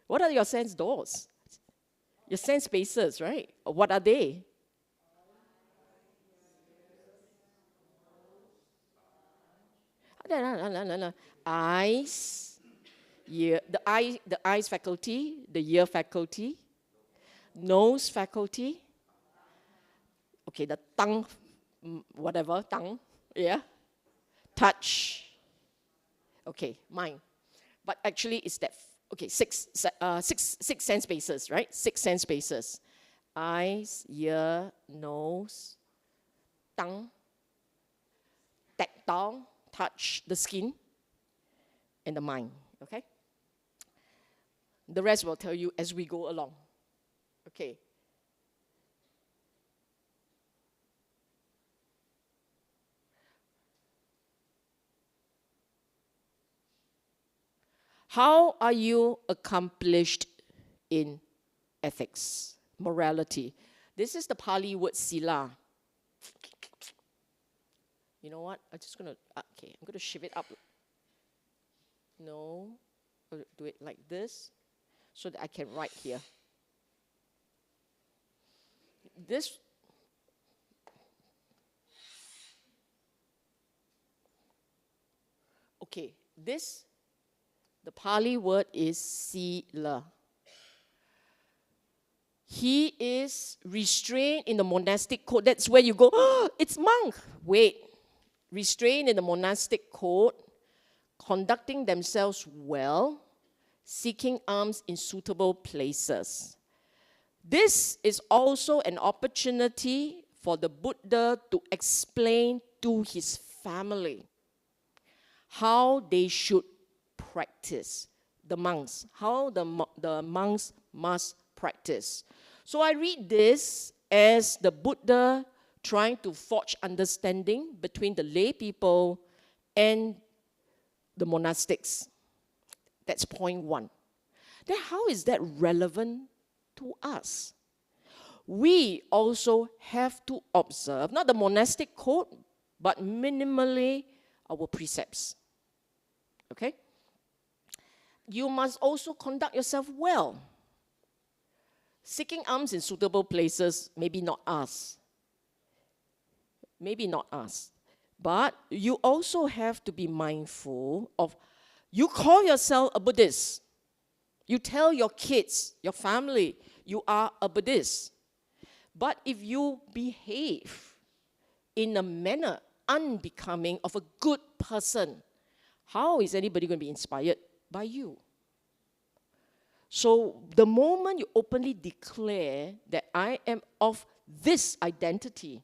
What are your sense doors? Your sense spaces, right? What are they? Eyes, ear, the eyes faculty, the ear faculty, nose faculty. Okay, the tongue, whatever, tongue, yeah. Touch. Okay, mind. But actually it's that, okay, six sense spaces, right? 6 sense spaces. Eyes, ear, nose, tongue, tactile, touch the skin, and the mind, okay? The rest will tell you as we go along, okay? How are you accomplished in ethics, morality? This is the Pali word Sila. You know what? I'm just going to, okay, I'm going to shift it up. No, I'll do it like this so that I can write here. This, okay, this, the Pali word is Sila. He is restrained in the monastic code. That's where you go, oh, it's monk. Wait. Restrained in the monastic code, conducting themselves well, seeking alms in suitable places. This is also an opportunity for the Buddha to explain to his family how they should practice, the monks, how the monks must practice. So I read this as the Buddha trying to forge understanding between the lay people and the monastics. That's point 1. Then how is that relevant to us? We also have to observe, not the monastic code, but minimally our precepts. Okay? You must also conduct yourself well. Seeking alms in suitable places, maybe not us. Maybe not us. But you also have to be mindful of, you call yourself a Buddhist. You tell your kids, your family, you are a Buddhist. But if you behave in a manner unbecoming of a good person, how is anybody going to be inspired by you? So the moment you openly declare that I am of this identity,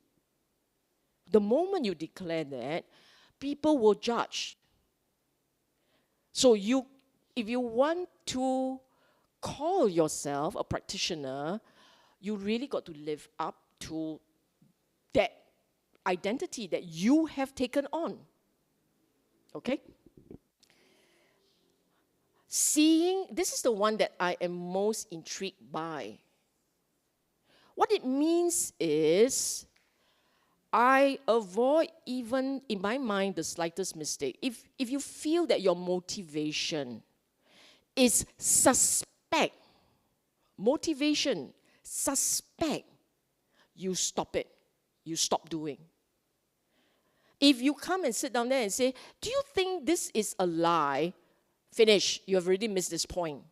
the moment you declare that, people will judge. So if you want to call yourself a practitioner, you really got to live up to that identity that you have taken on. Okay? Seeing, this is the one that I am most intrigued by. What it means is, I avoid even, in my mind, the slightest mistake. If you feel that your motivation is suspect, motivation, suspect, you stop it. You stop doing. If you come and sit down there and say, do you think this is a lie? Finish. You have already missed this point.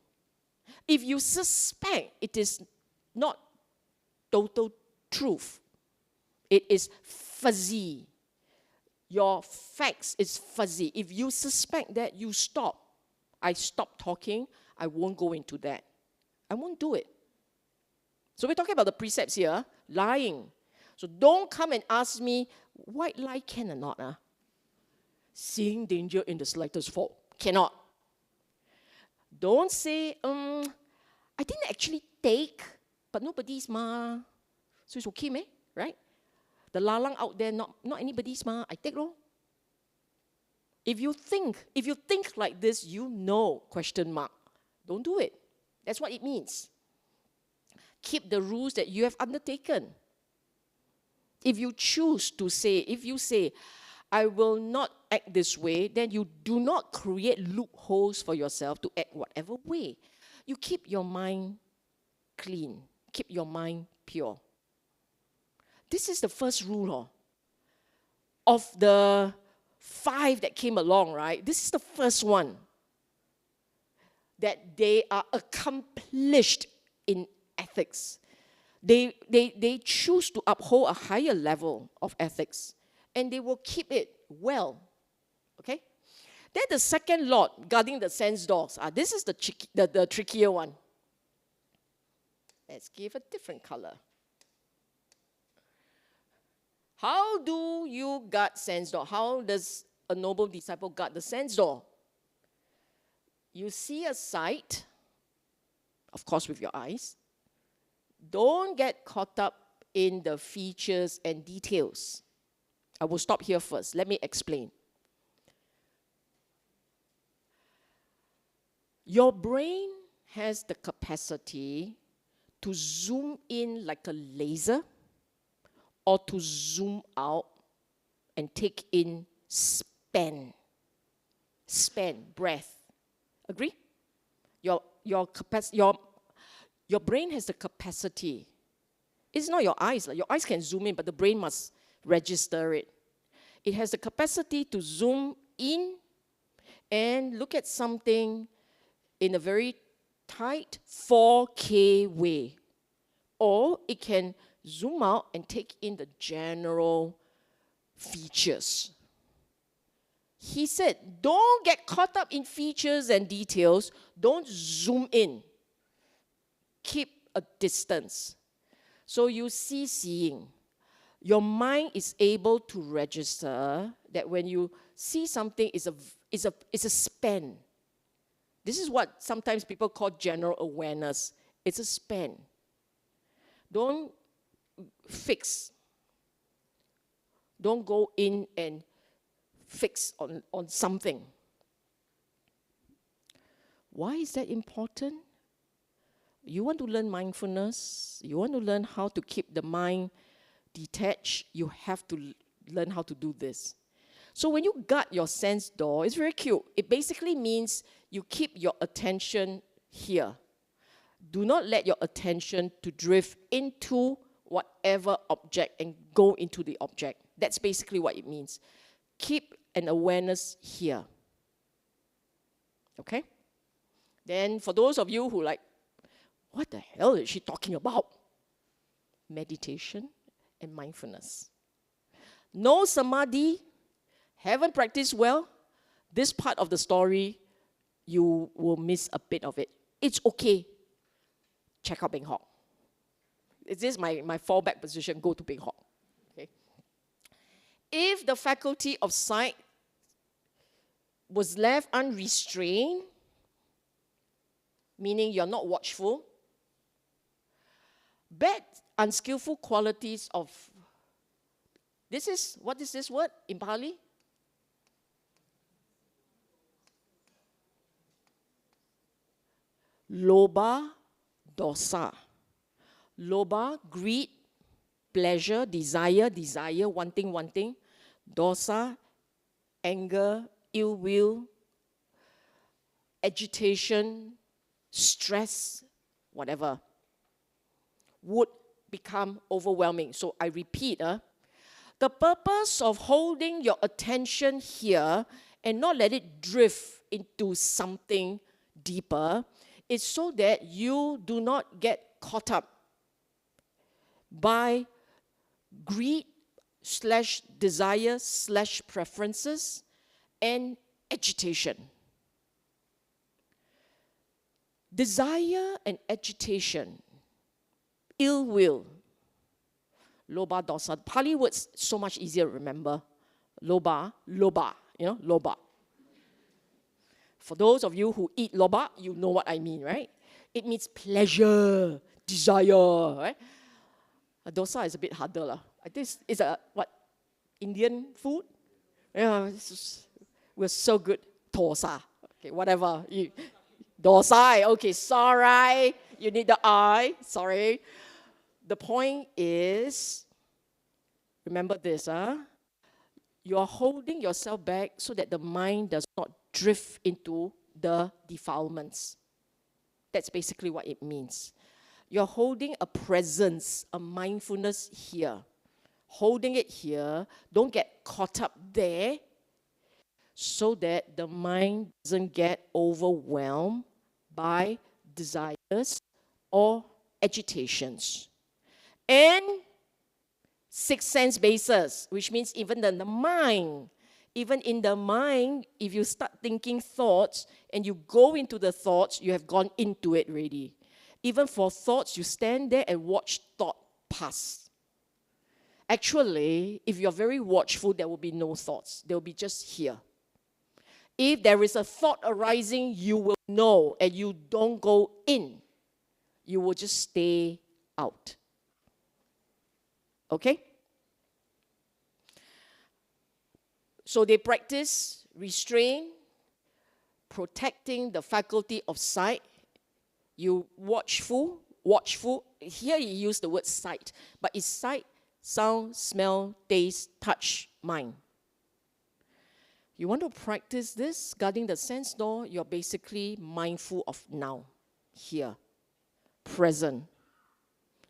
If you suspect it is not total truth, it is fuzzy. Your facts is fuzzy. If you suspect that, you stop. I stop talking. I won't go into that. I won't do it. So we're talking about the precepts here, lying. So don't come and ask me, white lie can or not? Seeing danger in the slightest fault. Cannot. Don't say, I didn't actually take But nobody's ma. So it's okay, meh? Right? The lalang out there, not anybody's ma. I take lor. If you think like this, you know, question mark. Don't do it. That's what it means. Keep the rules that you have undertaken. If you say, I will not act this way, then you do not create loopholes for yourself to act whatever way. You keep your mind clean. Keep your mind pure. This is the first rule of the 5 that came along, right? This is the first one. That they are accomplished in ethics. They choose to uphold a higher level of ethics. And they will keep it well. Okay? Then the second lot, guarding the sense doors. This is the trickier one. Let's give a different color. How do you guard sense door? How does a noble disciple guard the sense door? You see a sight, of course with your eyes. Don't get caught up in the features and details. I will stop here first. Let me explain. Your brain has the capacity to zoom in like a laser or to zoom out and take in span, breath. Agree? Your brain has the capacity. It's not your eyes. Your eyes can zoom in, but the brain must register it. It has the capacity to zoom in and look at something in a very tight 4K way. Or it can zoom out and take in the general features. He said, don't get caught up in features and details. Don't zoom in. Keep a distance. So you see seeing. Your mind is able to register that when you see something, it's a span. This is what sometimes people call general awareness. It's a span. Don't fix. Don't go in and fix on something. Why is that important? You want to learn mindfulness, you want to learn how to keep the mind detached, you have to learn how to do this. So when you guard your sense door, it's very cute. It basically means you keep your attention here. Do not let your attention to drift into whatever object and go into the object. That's basically what it means. Keep an awareness here. Okay? Then for those of you who like, what the hell is she talking about? Meditation and mindfulness. No samadhi, haven't practiced well, this part of the story, you will miss a bit of it. It's okay. Check out Beng Hok. This is my fallback position, go to Beng Hok. Okay? If the faculty of sight was left unrestrained, meaning you're not watchful, bad, unskillful qualities of, what is this word in Pali? Loba, dosa. Loba, greed, pleasure, desire, wanting. Dosa, anger, ill will, agitation, stress, whatever, would become overwhelming. So I repeat, the purpose of holding your attention here and not let it drift into something deeper is so that you do not get caught up by greed / desire / preferences and agitation. Desire and agitation, ill will, loba dosa. Pali words so much easier to remember. Loba, loba. For those of you who eat loba, you know what I mean, right? It means pleasure, desire, right? A dosa is a bit harder. Lah. This is a, what, Indian food? Yeah, we're so good. Dosa. Okay, whatever. Dosa, okay, sorry. You need the I, sorry. The point is, remember this, you are holding yourself back so that the mind does not drift into the defilements. That's basically what it means. You're holding a presence, a mindfulness here. Holding it here, don't get caught up there so that the mind doesn't get overwhelmed by desires or agitations. And sixth sense basis, which means even in the mind, if you start thinking thoughts and you go into the thoughts, you have gone into it already. Even for thoughts, you stand there and watch thought pass. Actually, if you're very watchful, there will be no thoughts. They will be just here. If there is a thought arising, you will know and you don't go in. You will just stay out. Okay? So they practice restraint, protecting the faculty of sight. You watchful. Here you use the word sight, but it's sight, sound, smell, taste, touch, mind. You want to practice this, guarding the sense door, you're basically mindful of now, here, present.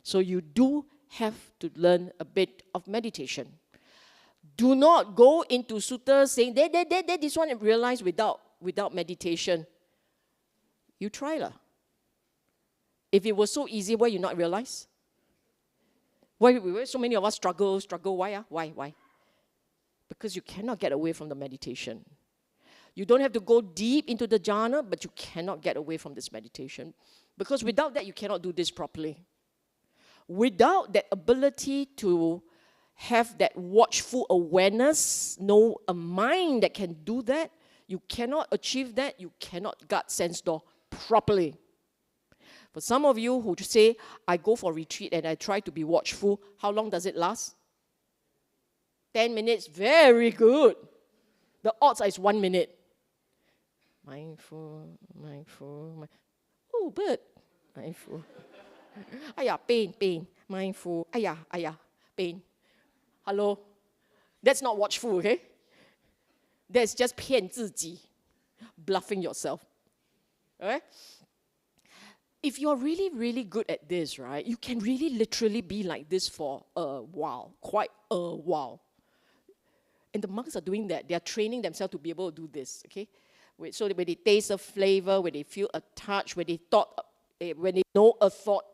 So you do have to learn a bit of meditation. Do not go into Suta saying, this one realize without meditation. You try lah. If it was so easy, why you not realize? Why so many of us struggle? Why? Why? Because you cannot get away from the meditation. You don't have to go deep into the jhana, but you cannot get away from this meditation. Because without that, you cannot do this properly. Without that ability to have that watchful awareness, know a mind that can do that, you cannot achieve that, you cannot guard sense door properly. For some of you who say, I go for retreat and I try to be watchful, how long does it last? 10 minutes, very good. The odds are 1 minute. Mindful. Oh, bird. Mindful. Ayah, pain. Mindful. Ayah, pain. Hello? That's not watchful, okay? That's just 骗自己, bluffing yourself. Alright? If you're really, really good at this, right, you can really literally be like this for a while, quite a while. And the monks are doing that. They are training themselves to be able to do this, okay? So when they taste a flavor, when they feel a touch, when they know a thought,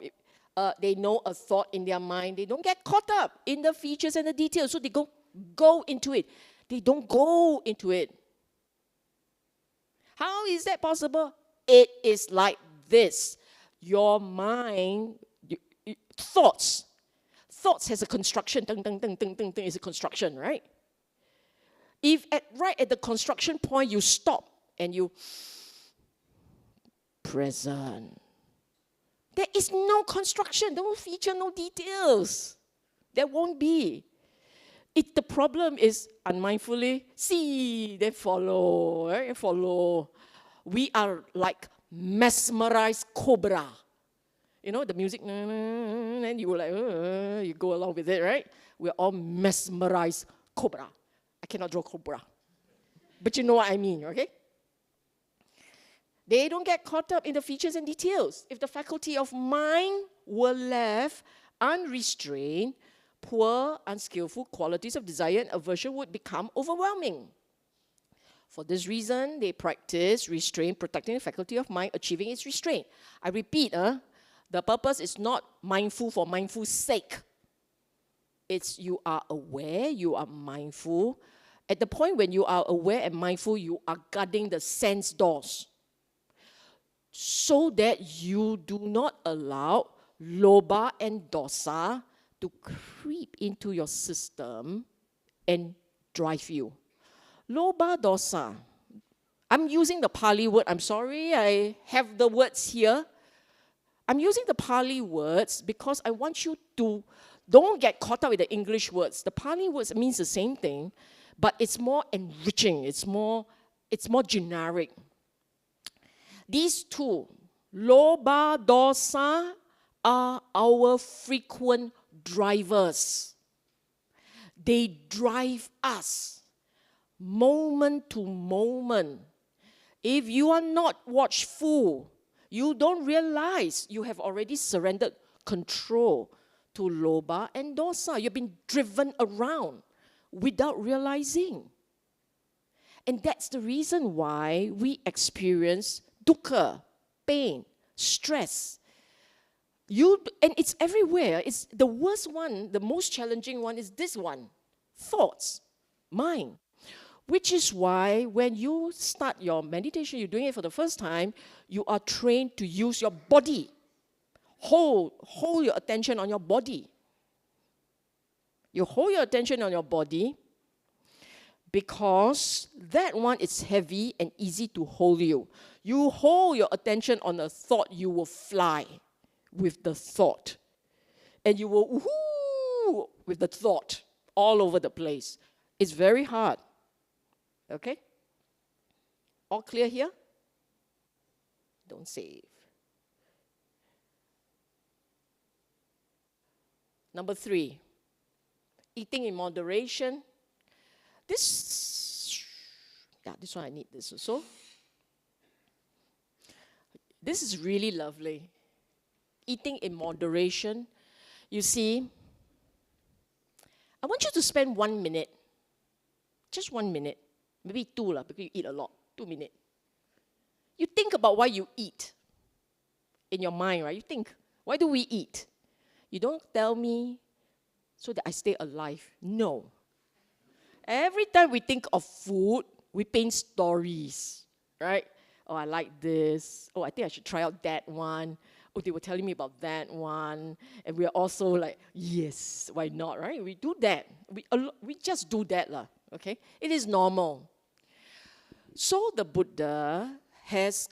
in their mind, they don't get caught up in the features and the details. So they go into it. They don't go into it. How is that possible? It is like this. Your mind, thoughts has a construction, is a construction, right? If right at the construction point you stop and you present, there is no construction, no feature, no details. There won't be. The problem is unmindfully, see, then follow, right? Follow. We are like mesmerized cobra. You know, the music, and you were like, you go along with it, right? We're all mesmerized cobra. I cannot draw cobra. But you know what I mean, okay? They don't get caught up in the features and details. If the faculty of mind were left unrestrained, poor, unskillful qualities of desire and aversion would become overwhelming. For this reason, they practice restraint, protecting the faculty of mind, achieving its restraint. I repeat, the purpose is not mindful for mindful's sake. It's you are aware, you are mindful. At the point when you are aware and mindful, you are guarding the sense doors so that you do not allow lobha and dosa to creep into your system and drive you. Lobha dosa. I'm using the Pali word. I'm sorry, I have the words here. I'm using the Pali words because I want you to don't get caught up with the English words. The Pali words means the same thing, but it's more enriching. It's more generic. These two, Lobha, Dosa, are our frequent drivers. They drive us moment to moment. If you are not watchful, you don't realize you have already surrendered control to Lobha and Dosa. You've been driven around without realizing. And that's the reason why we experience dukkha, pain, stress. And it's everywhere. It's the worst one, the most challenging one is this one. Thoughts, mind. Which is why when you start your meditation, you're doing it for the first time, you are trained to use your body. Hold your attention on your body. You hold your attention on your body because that one is heavy and easy to hold you. You hold your attention on a thought, you will fly with the thought. And you will woohoo with the thought all over the place. It's very hard. Okay? All clear here? Don't save. Number 3, eating in moderation. This one I need this also. This is really lovely. Eating in moderation. You see, I want you to spend 1 minute, just 1 minute, maybe 2 lah, because you eat a lot, 2 minutes. You think about why you eat in your mind, right? You think, why do we eat? You don't tell me so that I stay alive. No. Every time we think of food, we paint stories, right? Oh, I like this. Oh, I think I should try out that one. Oh, they were telling me about that one. And we're also like, yes, why not, right? We do that. We just do that, lah, okay? It is normal. So the Buddha has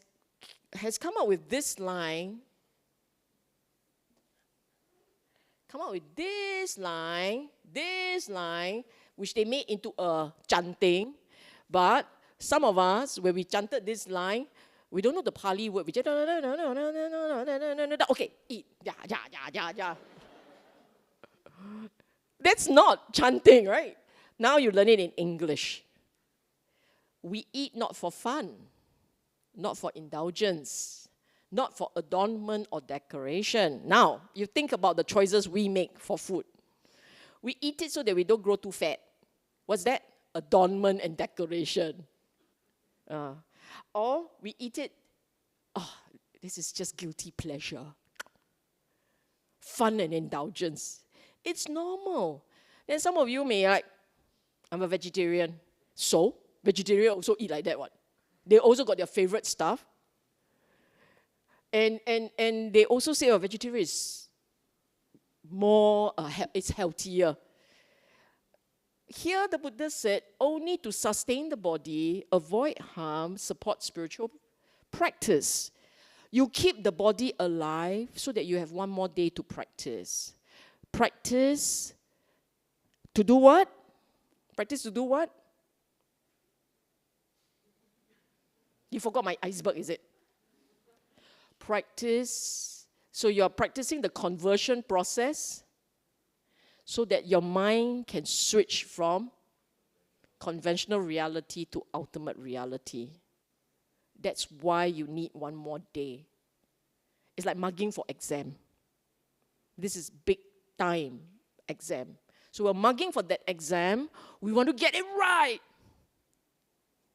come up with this line, which they made into a chanting. But some of us, when we chanted this line, we don't know the Pali word. We just, okay, eat, ja. That's not chanting, right? Now you learn it in English. We eat not for fun, not for indulgence, not for adornment or decoration. Now, you think about the choices we make for food. We eat it so that we don't grow too fat. What's that? Adornment and decoration. Or we eat it, this is just guilty pleasure. Fun and indulgence. It's normal. Then some of you may like, I'm a vegetarian. So, vegetarian also eat like that one. They also got their favorite stuff. And they also say a vegetarian is more, it's healthier. Here the Buddha said, only to sustain the body, avoid harm, support spiritual practice. You keep the body alive so that you have 1 more day to practice. Practice to do what? Practice to do what? You forgot my iceberg, is it? Practice. So you're practicing the conversion process so that your mind can switch from conventional reality to ultimate reality. That's why you need 1 more day. It's like mugging for exam. This is big time exam. So we're mugging for that exam. We want to get it right.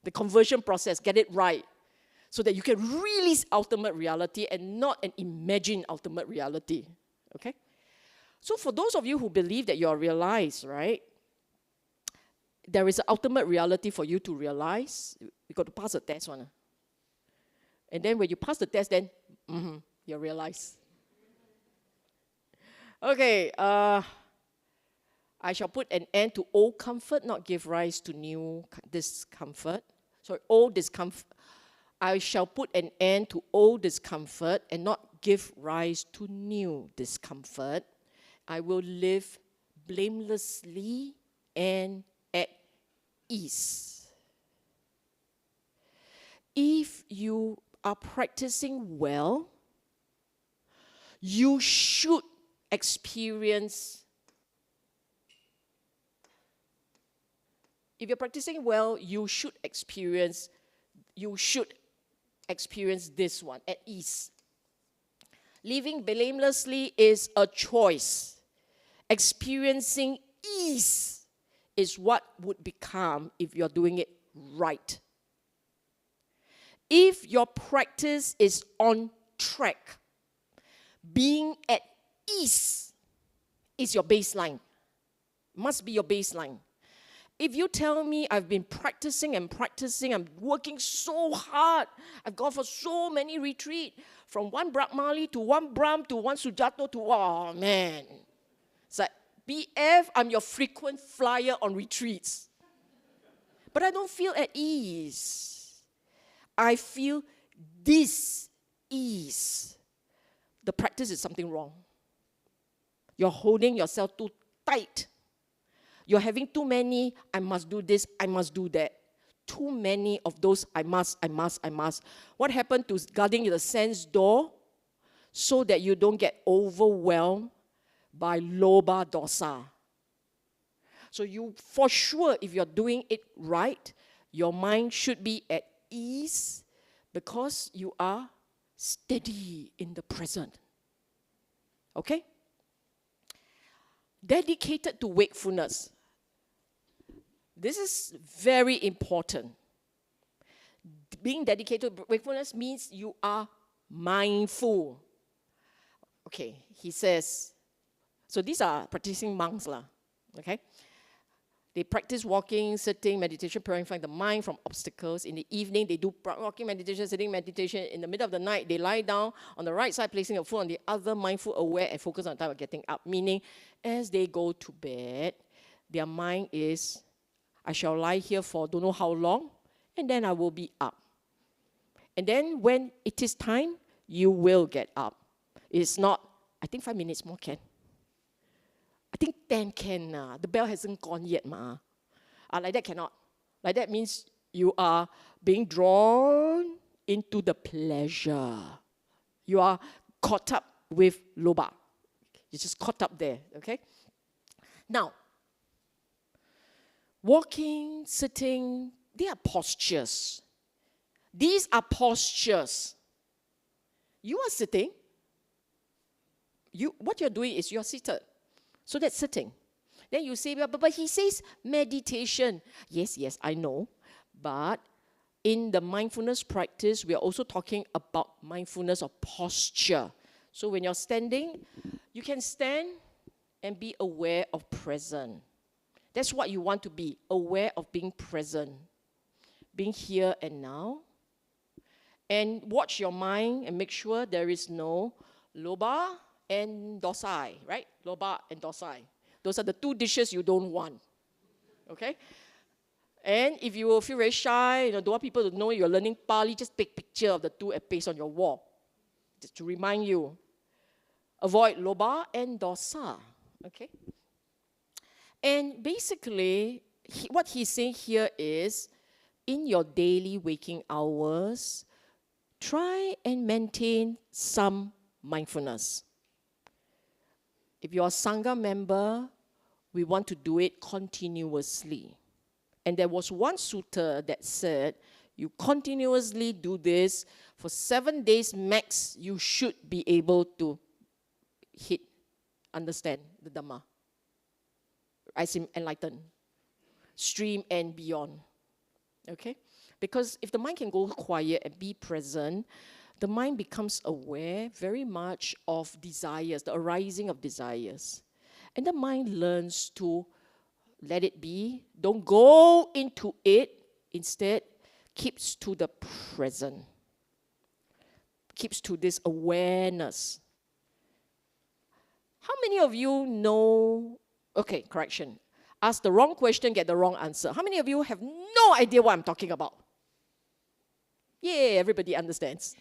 The conversion process, get it right. So that you can release ultimate reality and not an imagined ultimate reality. Okay? So for those of you who believe that you're realized, right? There is an ultimate reality for you to realize. You got to pass the test one. And then when you pass the test, then you realize. Okay, I shall put an end to old comfort, not give rise to new discomfort. Sorry, old discomfort. I shall put an end to old discomfort and not give rise to new discomfort. I will live blamelessly and at ease. If you are practicing well, you should experience. If you're practicing well, you should experience this one, at ease. Living blamelessly is a choice. Experiencing ease is what would become if you're doing it right. If your practice is on track, being at ease is your baseline. Must be your baseline. If you tell me I've been practicing and practicing, I'm working so hard, I've gone for so many retreats, from one Brahmali to one Brahm to one Sujato to, oh man. It's like, BF, I'm your frequent flyer on retreats. But I don't feel at ease. I feel dis-ease. The practice is something wrong. You're holding yourself too tight. You're having too many, I must do this, I must do that. Too many of those, I must. What happened to guarding the sense door so that you don't get overwhelmed by loba dosa? So you, for sure, if you're doing it right, your mind should be at ease because you are steady in the present. Okay? Dedicated to wakefulness. This is very important. Being dedicated to wakefulness means you are mindful. Okay, he says, so these are practicing monks, okay? They practice walking, sitting, meditation, purifying the mind from obstacles. In the evening, they do walking meditation, sitting meditation. In the middle of the night, they lie down on the right side, placing a foot on the other, mindful, aware, and focus on the time of getting up. Meaning, as they go to bed, their mind is, I shall lie here for don't know how long, and then I will be up. And then when it is time, you will get up. It's not, I think 5 minutes more can. I think 10 can. The bell hasn't gone yet. Like that cannot. Like that means you are being drawn into the pleasure. You are caught up with loba. You're just caught up there, okay? Now, walking, sitting, they are postures. These are postures. You are sitting. What you're doing is you're seated. So that's sitting. Then you say, but he says meditation. Yes, I know. But in the mindfulness practice, we are also talking about mindfulness of posture. So when you're standing, you can stand and be aware of present. That's what you want to be, aware of being present. Being here and now. And watch your mind and make sure there is no loba and dosai, right? Loba and dosai. Those are the two dishes you don't want. Okay? And if you will feel very shy, don't want people to know you're learning Pali, just take picture of the two and paste on your wall. Just to remind you. Avoid loba and dosa. Okay? And basically, what he's saying here is, in your daily waking hours, try and maintain some mindfulness. If you're a Sangha member, we want to do it continuously. And there was one sutta that said, you continuously do this for 7 days max, you should be able to understand the Dhamma. I seem enlightened. Stream and beyond. Okay? Because if the mind can go quiet and be present, the mind becomes aware very much of desires, the arising of desires. And the mind learns to let it be. Don't go into it. Instead, keeps to the present. Keeps to this awareness. How many of you know... Okay, correction. Ask the wrong question, get the wrong answer. How many of you have no idea what I'm talking about? Yay, everybody understands.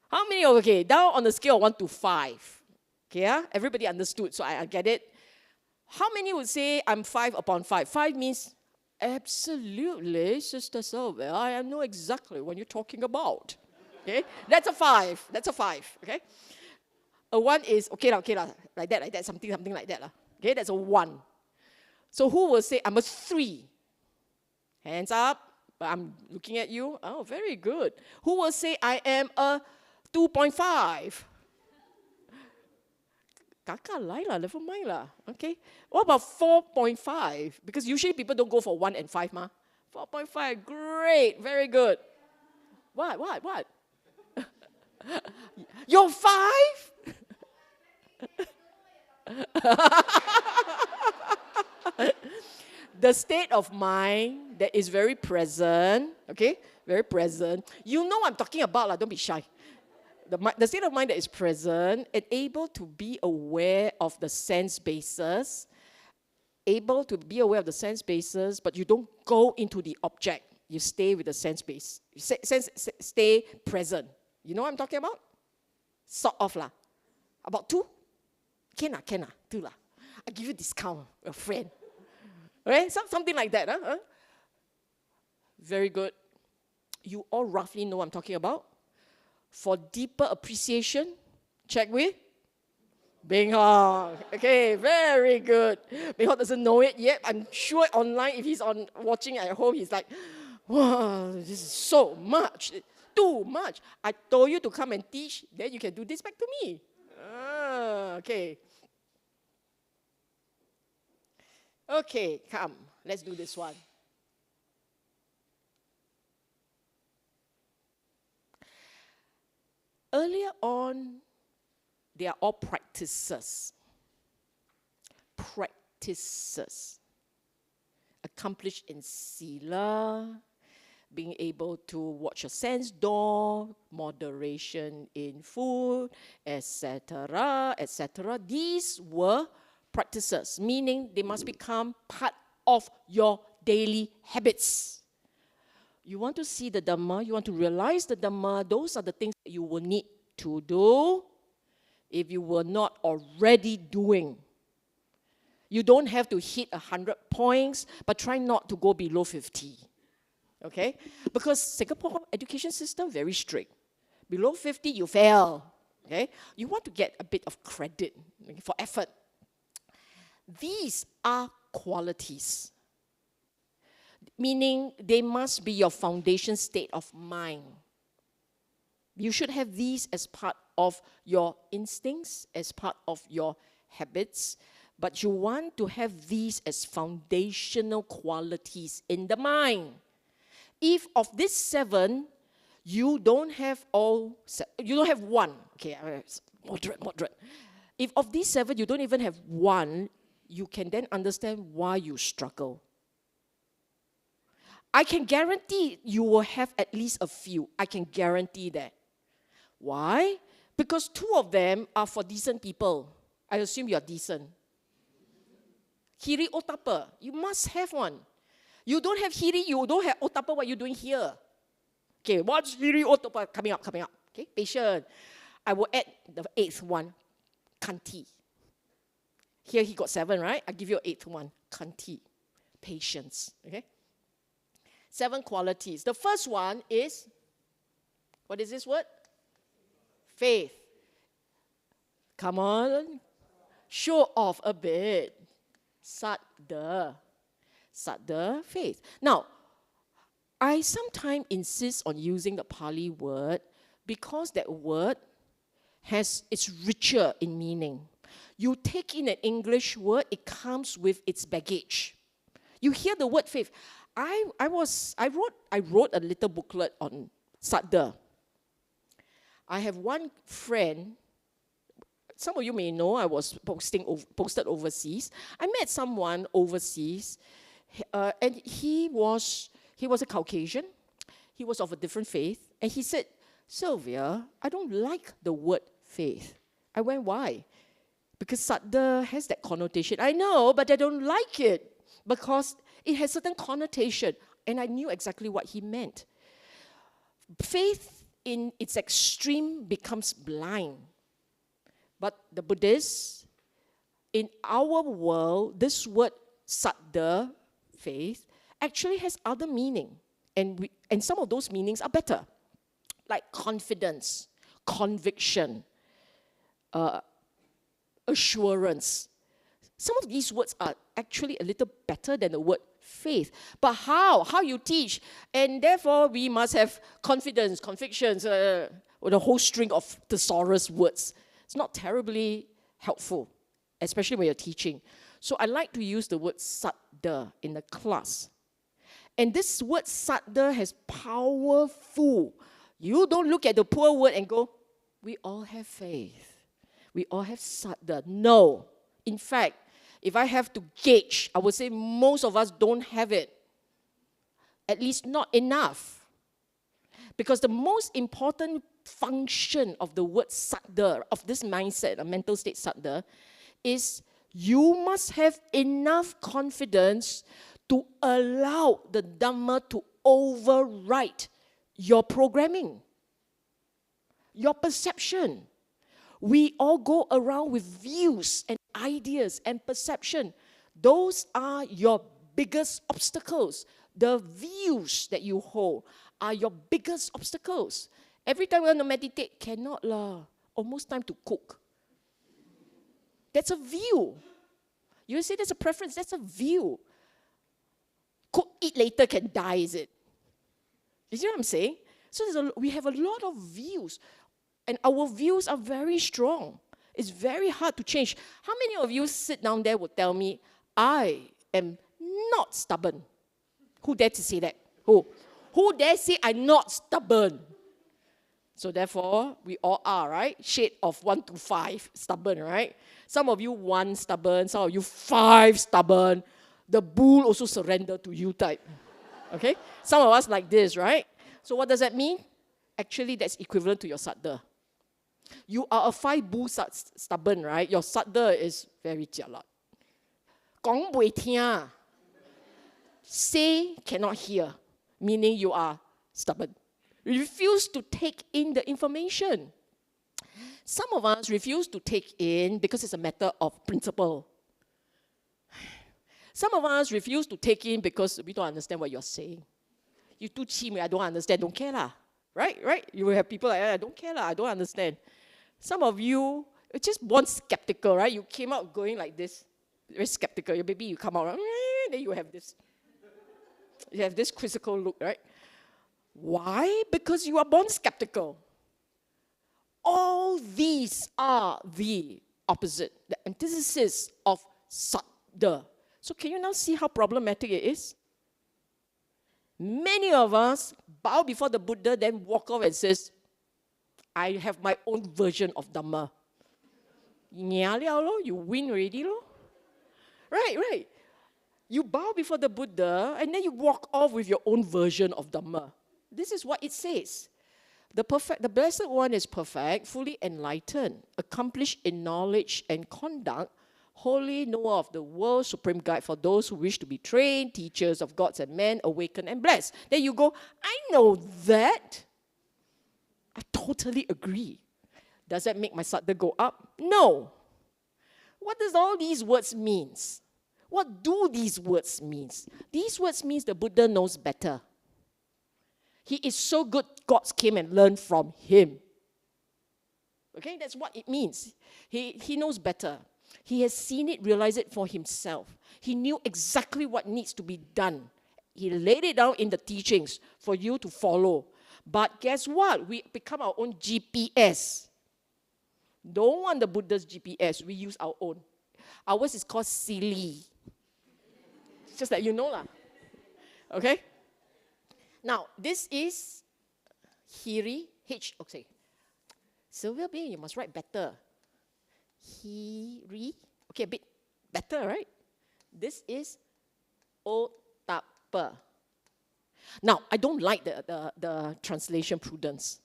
How many? Okay, down on the scale of 1 to 5. Okay, yeah? Everybody understood, so I get it. How many would say I'm 5 upon 5? 5 means, absolutely, Sister Sylvia, I know exactly what you're talking about. Okay, that's a 5. That's a 5. Okay, a 1 is okay lah, like that, something like that lah. Okay, that's a 1. So who will say I'm a 3? Hands up. I'm looking at you. Oh, very good. Who will say I am a 2.5? Kakak lai lah, never mind lah. Okay. What about 4.5? Because usually people don't go for 1 and 5 ma. 4.5, great, very good. What? You're 5? The state of mind that is very present, okay, very present. You know what I'm talking about, don't be shy. The state of mind that is present and able to be aware of the sense basis, but you don't go into the object. You stay with the sense base. Stay present. You know what I'm talking about? Sort of lah. About 2? Can lah, 2 lah. I give you discount, a friend. Right? Something like that. Huh? Very good. You all roughly know what I'm talking about. For deeper appreciation, check with Beng Hong. Okay, very good. Beng Hong doesn't know it yet. I'm sure online, if he's watching at home, he's like, wow, this is so much. Too much. I told you to come and teach, then you can do this back to me. Okay. Okay, come. Let's do this one. Earlier on, they are all practices. Practices. Accomplished in Sila, being able to watch your sense door, moderation in food, etc., etc. These were practices, meaning they must become part of your daily habits. You want to see the Dhamma, you want to realize the Dhamma, those are the things that you will need to do if you were not already doing. You don't have to hit 100 points, but try not to go below 50. Okay? Because Singapore education system, very strict. Below 50, you fail. Okay? You want to get a bit of credit for effort. These are qualities, meaning they must be your foundation state of mind. You should have these as part of your instincts, as part of your habits, but you want to have these as foundational qualities in the mind. If of these 7, you don't have one, okay, moderate. If of these 7, you don't even have one, you can then understand why you struggle. I can guarantee you will have at least a few. I can guarantee that. Why? Because 2 of them are for decent people. I assume you are decent. Hiri Otapa, you must have one. You don't have Hiri, you don't have Otapa, what are you doing here? Okay, what's Hiri Otapa? Coming up. Okay, patient. I will add the 8th one, Kanti. Here he got 7, right? I give you an 8th one, Kanti. Patience. Okay? 7 qualities. The first one is, what is this word? Faith. Come on. Show off a bit. Saddha, faith. Now, I sometimes insist on using the Pali word because that word it's richer in meaning. You take in an English word, it comes with its baggage. You hear the word faith. I wrote a little booklet on Saddha. I have one friend, some of you may know I was posted overseas. I met someone overseas, and he was a Caucasian. He was of a different faith, and he said, Sylvia, I don't like the word faith. I went, why? Because Saddha has that connotation. I know, but I don't like it because it has certain connotation, and I knew exactly what he meant. Faith in its extreme becomes blind. But the Buddhists, in our world, this word Saddha, faith, actually has other meaning. And some of those meanings are better. Like confidence, conviction, assurance. Some of these words are actually a little better than the word faith. But how? How you teach? And therefore, we must have confidence, convictions, with a whole string of thesaurus words. It's not terribly helpful, especially when you're teaching. So I like to use the word Saddha in the class. And this word Saddha has powerful. You don't look at the poor word and go, we all have faith. We all have Saddha. No. In fact, if I have to gauge, I would say most of us don't have it. At least not enough. Because the most important function of the word Saddha, of this mindset, a mental state Saddha, is you must have enough confidence to allow the Dhamma to override your programming, your perception. We all go around with views and ideas and perception. Those are your biggest obstacles. The views that you hold are your biggest obstacles. Every time we want to meditate, cannot lah. Almost time to cook. That's a view. You say that's a preference, that's a view. Cook, eat later, can die, is it? You see what I'm saying? So we have a lot of views. And our views are very strong. It's very hard to change. How many of you sit down there would tell me, I am not stubborn? Who dare to say that? Who? Who dare say I'm not stubborn? So therefore, we all are, right? Shade of 1 to 5, stubborn, right? Some of you 1 stubborn, some of you 5 stubborn. The bull also surrender to you type. Okay? Some of us like this, right? So what does that mean? Actually, that's equivalent to your Saddha. You are a 5 bull stubborn, right? Your Saddha is very jialat. Gong bui tia. Say cannot hear, meaning you are stubborn. Refuse to take in the information. Some of us refuse to take in because it's a matter of principle. Some of us refuse to take in because we don't understand what you're saying. You too chim, I don't understand, don't care lah. Right? You will have people like, I don't care lah, I don't understand. Some of you, are just born skeptical, right? You came out going like this, very skeptical. Your baby, you come out, then you have this. You have this quizzical look, right? Why? Because you are born skeptical. All these are the opposite, the antithesis of Saddha. So can you now see how problematic it is? Many of us bow before the Buddha, then walk off and says, I have my own version of Dhamma. You win already, lo. Right. You bow before the Buddha, and then you walk off with your own version of Dhamma. This is what it says. The Blessed One is perfect, fully enlightened, accomplished in knowledge and conduct, holy knower of the world, supreme guide for those who wish to be trained, teachers of gods and men, awakened and blessed. Then you go, I know that. I totally agree. Does that make my Saddha go up? No. What does all these words mean? What do these words mean? These words mean the Buddha knows better. He is so good, gods came and learned from him. Okay, that's what it means. He knows better. He has seen it, realized it for himself. He knew exactly what needs to be done. He laid it down in the teachings for you to follow. But guess what? We become our own GPS. Don't want the Buddha's GPS. We use our own. Ours is called Sila. Just that you know lah. Okay? Now, this is Hiri, okay. Sylvia, you must write better. Hiri, okay, a bit better, right? This is Otapa. Now, I don't like the translation prudence.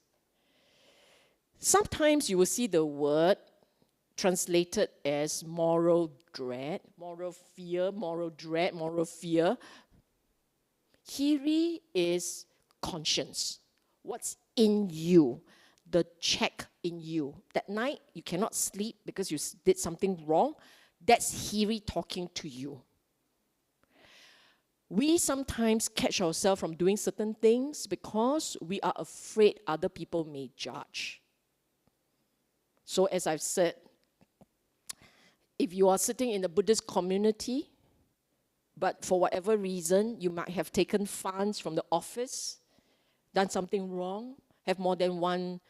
Sometimes you will see the word translated as moral dread, moral fear, moral dread, moral fear. Hiri is conscience. What's in you, the check in you. That night, you cannot sleep because you did something wrong. That's Hiri talking to you. We sometimes catch ourselves from doing certain things because we are afraid other people may judge. So as I've said, if you are sitting in the Buddhist community, but for whatever reason, you might have taken funds from the office, done something wrong, have more than one,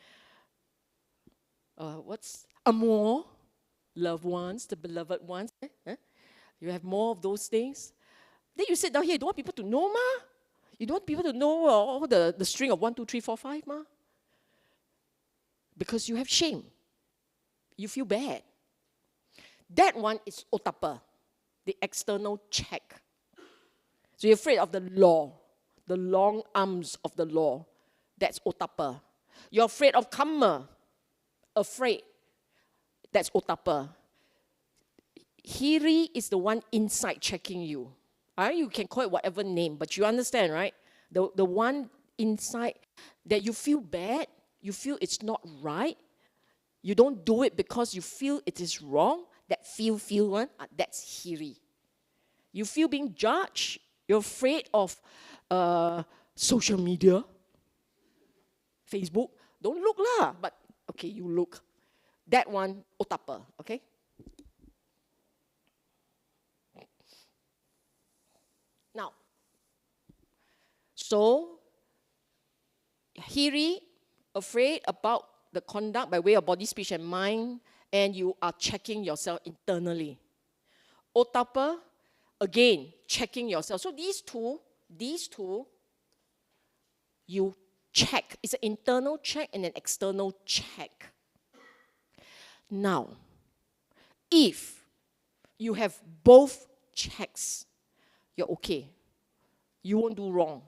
more loved ones, the beloved ones. You have more of those things. Then you sit down here, you don't want people to know, ma? You don't want people to know all the string of 1, 2, 3, 4, 5, ma? Because you have shame. You feel bad. That one is otapa, the external check. So you're afraid of the law, the long arms of the law. That's otapa. You're afraid of karma. Afraid. That's otapa. Hiri is the one inside checking you. You can call it whatever name, but you understand, right? The one inside that you feel bad, you feel it's not right. You don't do it because you feel it is wrong. That feel one, that's Hiri. You feel being judged. You're afraid of social media, Facebook. Don't look lah, but okay, you look. That one, otapa, okay? Now, so, Hiri, afraid about the conduct by way of body, speech, and mind, and you are checking yourself internally. Otapa, again, checking yourself. So these two, you check. It's an internal check and an external check. Now, if you have both checks, you're okay. You won't do wrong.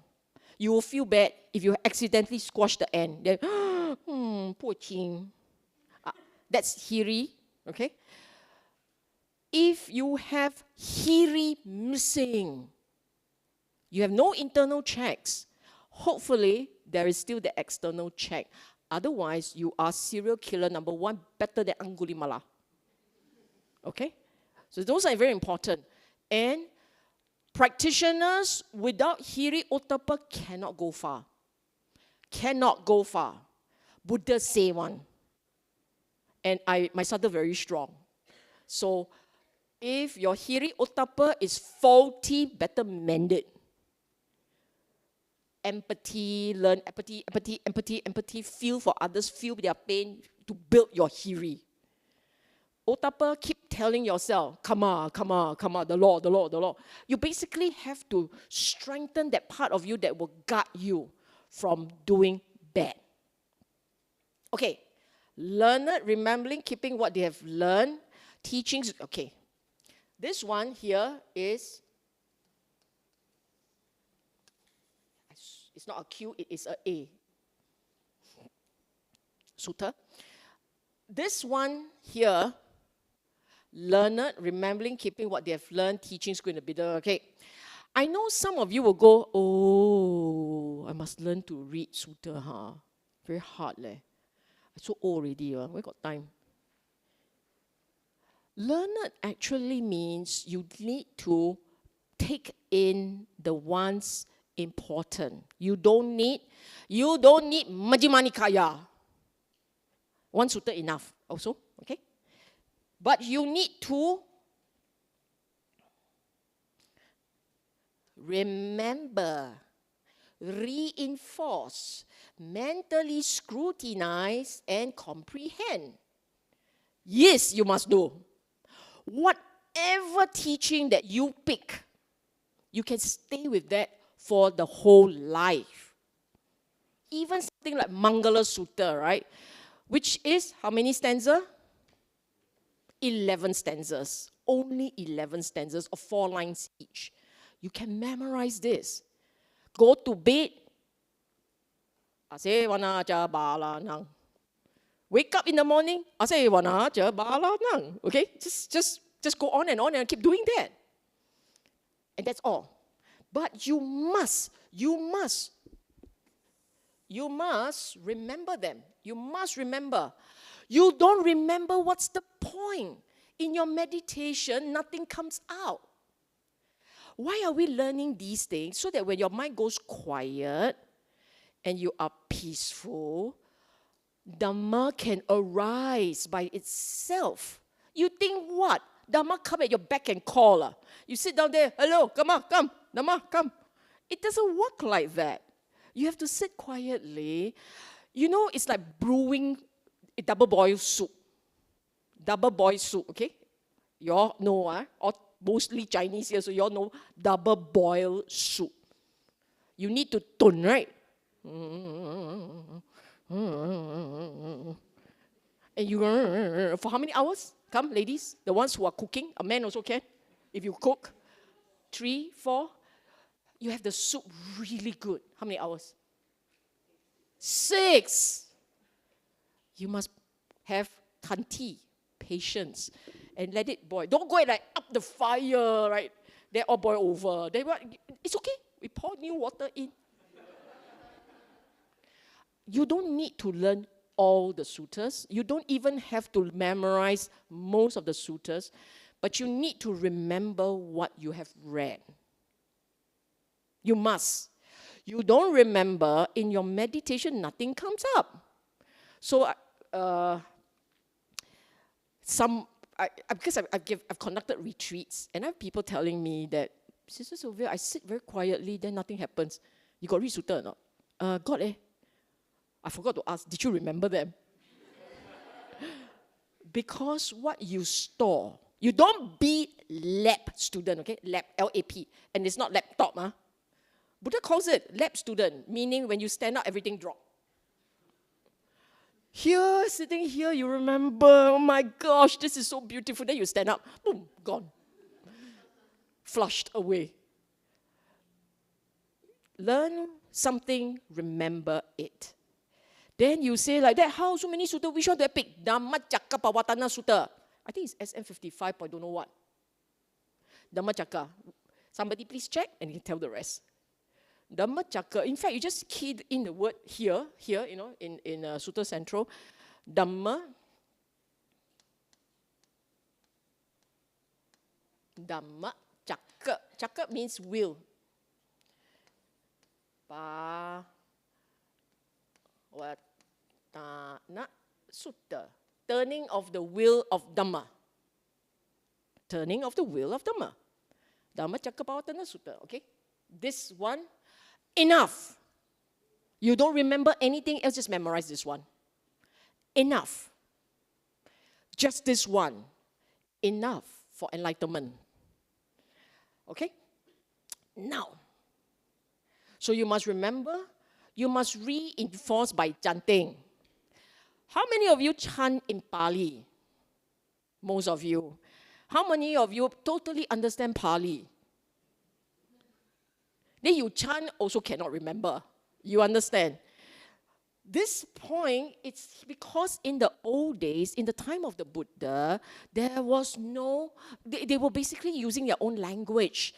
You will feel bad if you accidentally squash the end. Then, poor thing. That's Hiri, okay? If you have Hiri missing, you have no internal checks, hopefully there is still the external check. Otherwise, you are serial killer number 1, better than Angulimala. Okay? So those are very important. And practitioners without Hiri Otapa cannot go far. Cannot go far. Buddha say one. And my Sutta very strong. So if your Hiri Otapa is faulty, better mend it. Empathy, learn empathy, feel for others, feel their pain to build your Hiri. Otapa, keep telling yourself, come on, the law. You basically have to strengthen that part of you that will guard you from doing bad. Okay, learned, remembering, keeping what they have learned, teachings. Okay, this one here is, it's not a Q, it is a A. Suta. This one here, learned, remembering, keeping what they have learned, teachings going to be there. Okay, I know some of you will go, oh, I must learn to read Suta, huh? Very hard leh. I'm so old already, we got time. Learned actually means you need to take in the ones important. You don't need Majjhima Nikaya. One sutta enough also, okay? But you need to remember, reinforce, mentally scrutinize, and comprehend. Yes, you must do. Whatever teaching that you pick, you can stay with that for the whole life. Even something like Mangala Sutta, right? Which is how many stanzas? 11 stanzas. Only 11 stanzas of 4 lines each. You can memorize this. Go to bed. Wake up in the morning. Okay? Just go on and keep doing that. And that's all. But you must You must remember them. You must remember. You don't remember, what's the point? In your meditation, nothing comes out. Why are we learning these things? So that when your mind goes quiet and you are peaceful, Dhamma can arise by itself. You think what? Dhamma come at your beck and call. You sit down there, hello, come on, come, Dhamma, come. It doesn't work like that. You have to sit quietly. You know, it's like brewing a double-boiled soup. Double-boiled soup, okay? You all know, or mostly Chinese here, so you all know double-boiled soup. You need to tun, right? And you, for how many hours? Come, ladies, the ones who are cooking, a man also can. If you cook, 3, 4, you have the soup really good. How many hours? 6. You must have tanti, patience, and let it boil. Don't go and like up the fire, right? They all boil over. It's okay. We pour new water in. You don't need to learn all the suttas. You don't even have to memorize most of the suttas, but you need to remember what you have read. You must. You don't remember, in your meditation, nothing comes up. So, because I've conducted retreats, and I have people telling me that, Sis Sylvia, I sit very quietly, then nothing happens. You got read Sutta or not? Got I forgot to ask, did you remember them? Because what you store, you don't be lab student, okay? Lab, L-A-P, and it's not laptop, Buddha calls it lab student, meaning when you stand up, everything drop. Here, sitting here, you remember, oh my gosh, this is so beautiful. Then you stand up, boom, gone. Flushed away. Learn something, remember it. Then you say like that, how so many sutta? Which one do I pick? Dhamma Cakka Pawatana Sutta. I think it's SM55 or don't know what. Dhamma Cakka. Somebody please check and you can tell the rest. Dhamma Cakka. In fact, you just keyed in the word here, you know, in Sutta Central. Dhamma Cakka. Cakka means will. Pawatana Sutta. Turning of the will of Dhamma. Turning of the will of Dhamma. Dhamma Cakka Pawatana Sutta. Okay? This one, enough. You don't remember anything else, just memorize this one. Enough. Just this one. Enough for enlightenment. Okay? Now, so you must remember, you must reinforce by chanting. How many of you chant in Pali? Most of you. How many of you totally understand Pali? Then you chant, also cannot remember. You understand? This point, it's because in the old days, in the time of the Buddha, there was no, they were basically using their own language.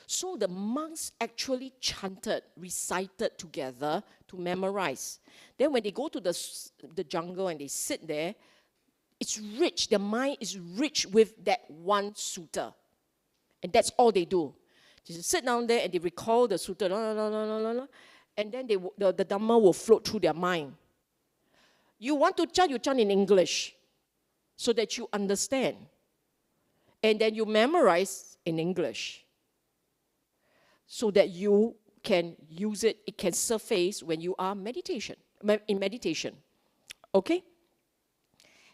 So the monks actually chanted, recited together to memorize. Then when they go to the jungle and they sit there, it's rich, their mind is rich with that one sutta. And that's all they do. They just sit down there and they recall the sutta, and then the Dhamma will float through their mind. You want to chant, you chant in English so that you understand. And then you memorize in English so that you can use it, it can surface when you are in meditation. Okay?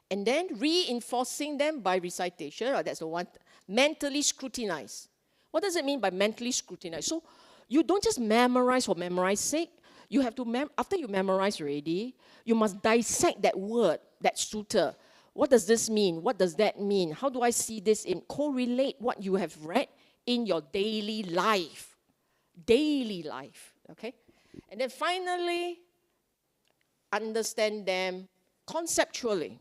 And then reinforcing them by recitation, that's the one, mentally scrutinize. What does it mean by mentally scrutinize? So you don't just memorize for memorize sake. You have to, after you memorize already, you must dissect that word, that sutta. What does this mean? What does that mean? How do I see this in? Correlate what you have read in your daily life. Daily life, okay? And then finally, understand them conceptually.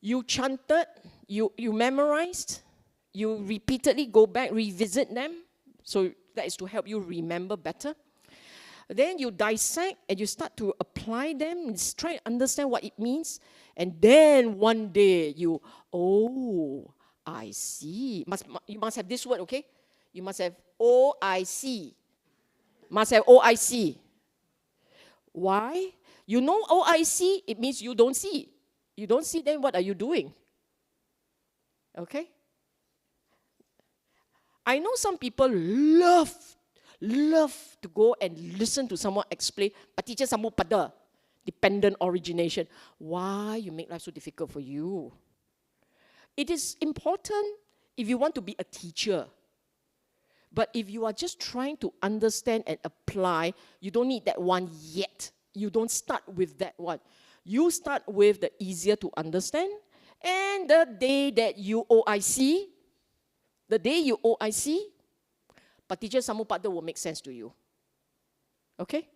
You chanted, you memorized, you repeatedly go back, revisit them. So that is to help you remember better. Then you dissect and you start to apply them, try to understand what it means. And then one day you, oh, I see. You must have this word, okay? You must have O-I-C. Must have O-I-C. Why? You know O-I-C, it means you don't see. You don't see, then what are you doing? Okay? I know some people love to go and listen to someone explain, but teacher samu pada, dependent origination. Why you make life so difficult for you? It is important if you want to be a teacher. But if you are just trying to understand and apply, you don't need that one yet. You don't start with that one. You start with the easier to understand. And the day that you OIC, but teacher Samupada will make sense to you. Okay?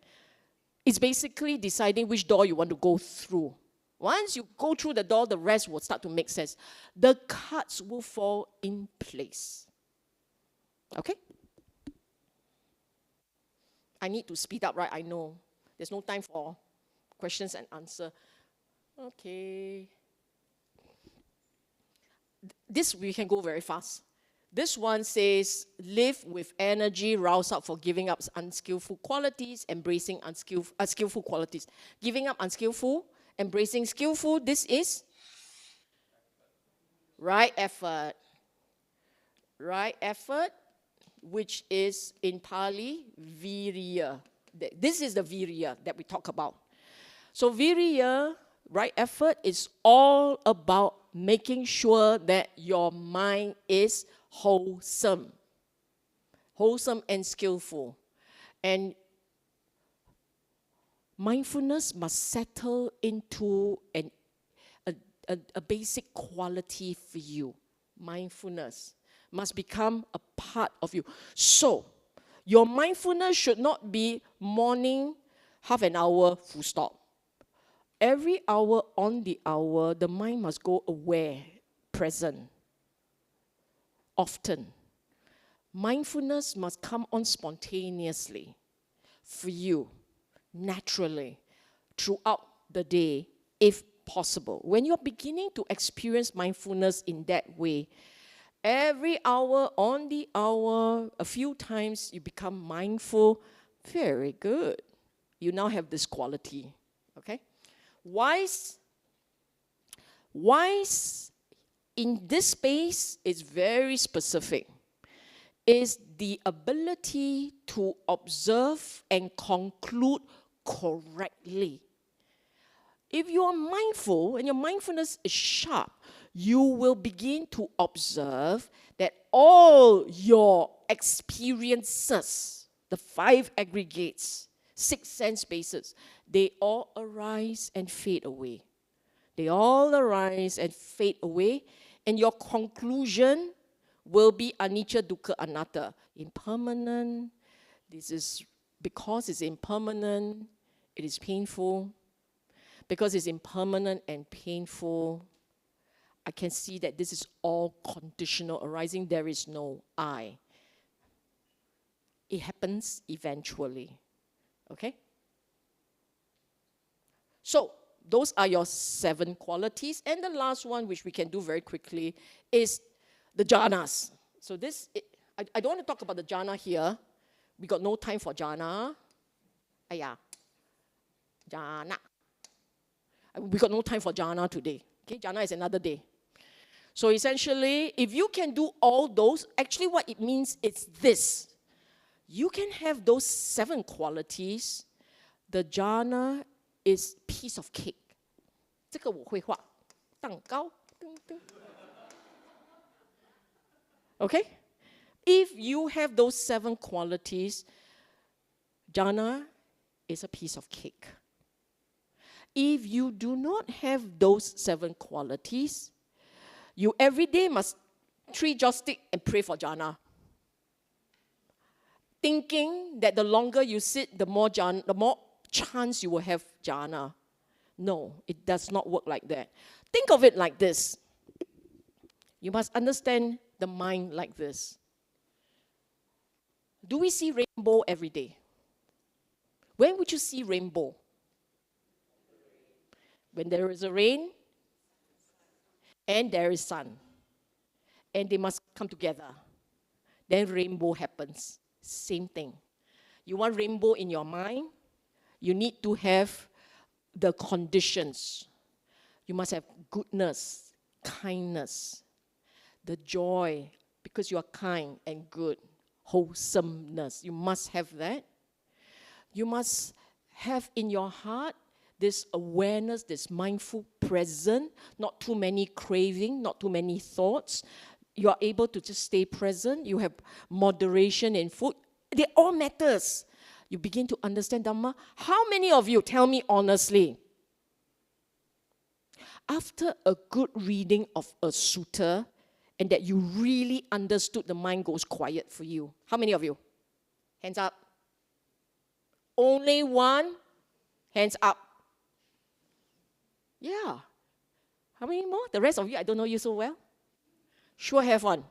It's basically deciding which door you want to go through. Once you go through the door, the rest will start to make sense. The cards will fall in place. Okay? I need to speed up, right? I know. There's no time for questions and answer. Okay. This we can go very fast. This one says, live with energy, rouse up for giving up unskillful qualities, embracing skillful qualities. Giving up unskillful, embracing skillful, this is right effort. Right effort, which is in Pali, virya. This is the virya that we talk about. So virya, right effort, is all about making sure that your mind is wholesome and skillful. And mindfulness must settle into a basic quality for you. Mindfulness must become a part of you. So, your mindfulness should not be morning, half an hour, full stop. Every hour on the hour, the mind must go aware, present, often. Mindfulness must come on spontaneously for you, naturally, throughout the day, if possible. When you're beginning to experience mindfulness in that way, every hour on the hour, a few times you become mindful. Very good. You now have this quality. Okay? Wise in this space is very specific. Is the ability to observe and conclude correctly. If you are mindful and your mindfulness is sharp, you will begin to observe that all your experiences, the 5 aggregates, 6 sense bases, they all arise and fade away. They all arise and fade away, and your conclusion will be anicca, dukkha, anatta. Impermanent. This is because it's impermanent, it is painful. Because it's impermanent and painful, I can see that this is all conditional arising. There is no I. It happens eventually. Okay? So, those are your 7 qualities. And the last one, which we can do very quickly, is the jhanas. So this, I don't want to talk about the jhana here. We got no time for jhana. Jhana. We got no time for jhana today. Okay, jhana is another day. So essentially, if you can do all those, actually what it means is this. You can have those 7 qualities. The jhana is piece of cake. 这个我会画，蛋糕，叮叮。Okay? If you have those 7 qualities, jhana is a piece of cake. If you do not have those 7 qualities, you every day must 3 joystick and pray for jhana. Thinking that the longer you sit, the more chance you will have jhana. No, it does not work like that. Think of it like this. You must understand the mind like this. Do we see rainbow every day? When would you see rainbow? When there is a rain and there is sun. And they must come together. Then rainbow happens. Same thing. You want rainbow in your mind? You need to have the conditions. You must have goodness, kindness, the joy, because you are kind and good, wholesomeness. You must have that. You must have in your heart this awareness, this mindful present, not too many craving, not too many thoughts. You are able to just stay present. You have moderation in food. They all matters. You begin to understand Dhamma. How many of you, tell me honestly, after a good reading of a sutta, and that you really understood, the mind goes quiet for you? How many of you? Hands up. Only one? Hands up. Yeah. How many more? The rest of you, I don't know you so well. Sure have one.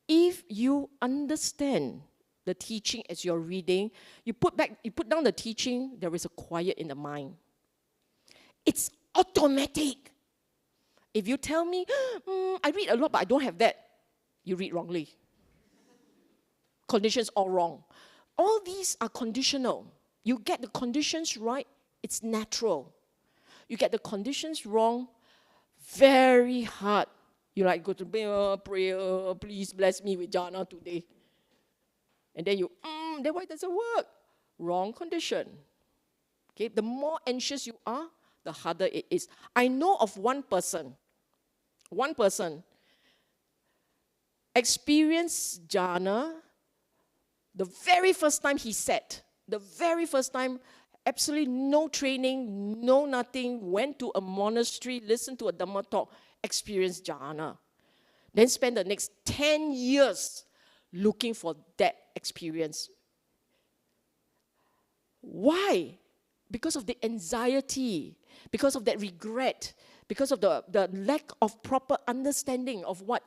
If you understand the teaching as you're reading, you put down the teaching, there is a quiet in the mind. It's automatic. If you tell me, I read a lot, but I don't have that, you read wrongly. Conditions all wrong. All these are conditional. You get the conditions right, it's natural. You get the conditions wrong, very hard. You like go to prayer, please bless me with Jana today. And then you, then why does it work? Wrong condition. Okay, the more anxious you are, the harder it is. I know of one person experienced Jana the very first time he sat, the very first time, absolutely no training, no nothing, went to a monastery, listened to a Dhamma talk, experienced Jana. Then spent the next 10 years looking for that experience. Why? Because of the anxiety, because of that regret, because of the lack of proper understanding of what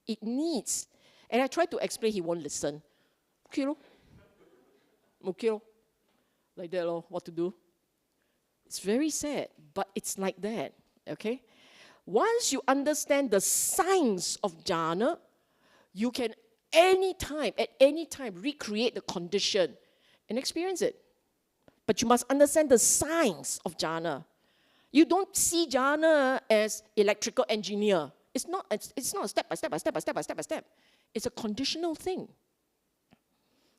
it needs. And I tried to explain, he won't listen. Okay, like that, what to do? It's very sad, but it's like that, okay? Once you understand the science of jhana, you can at any time, recreate the condition and experience it. But you must understand the science of jhana. You don't see jhana as electrical engineer. It's not a step by step. It's a conditional thing.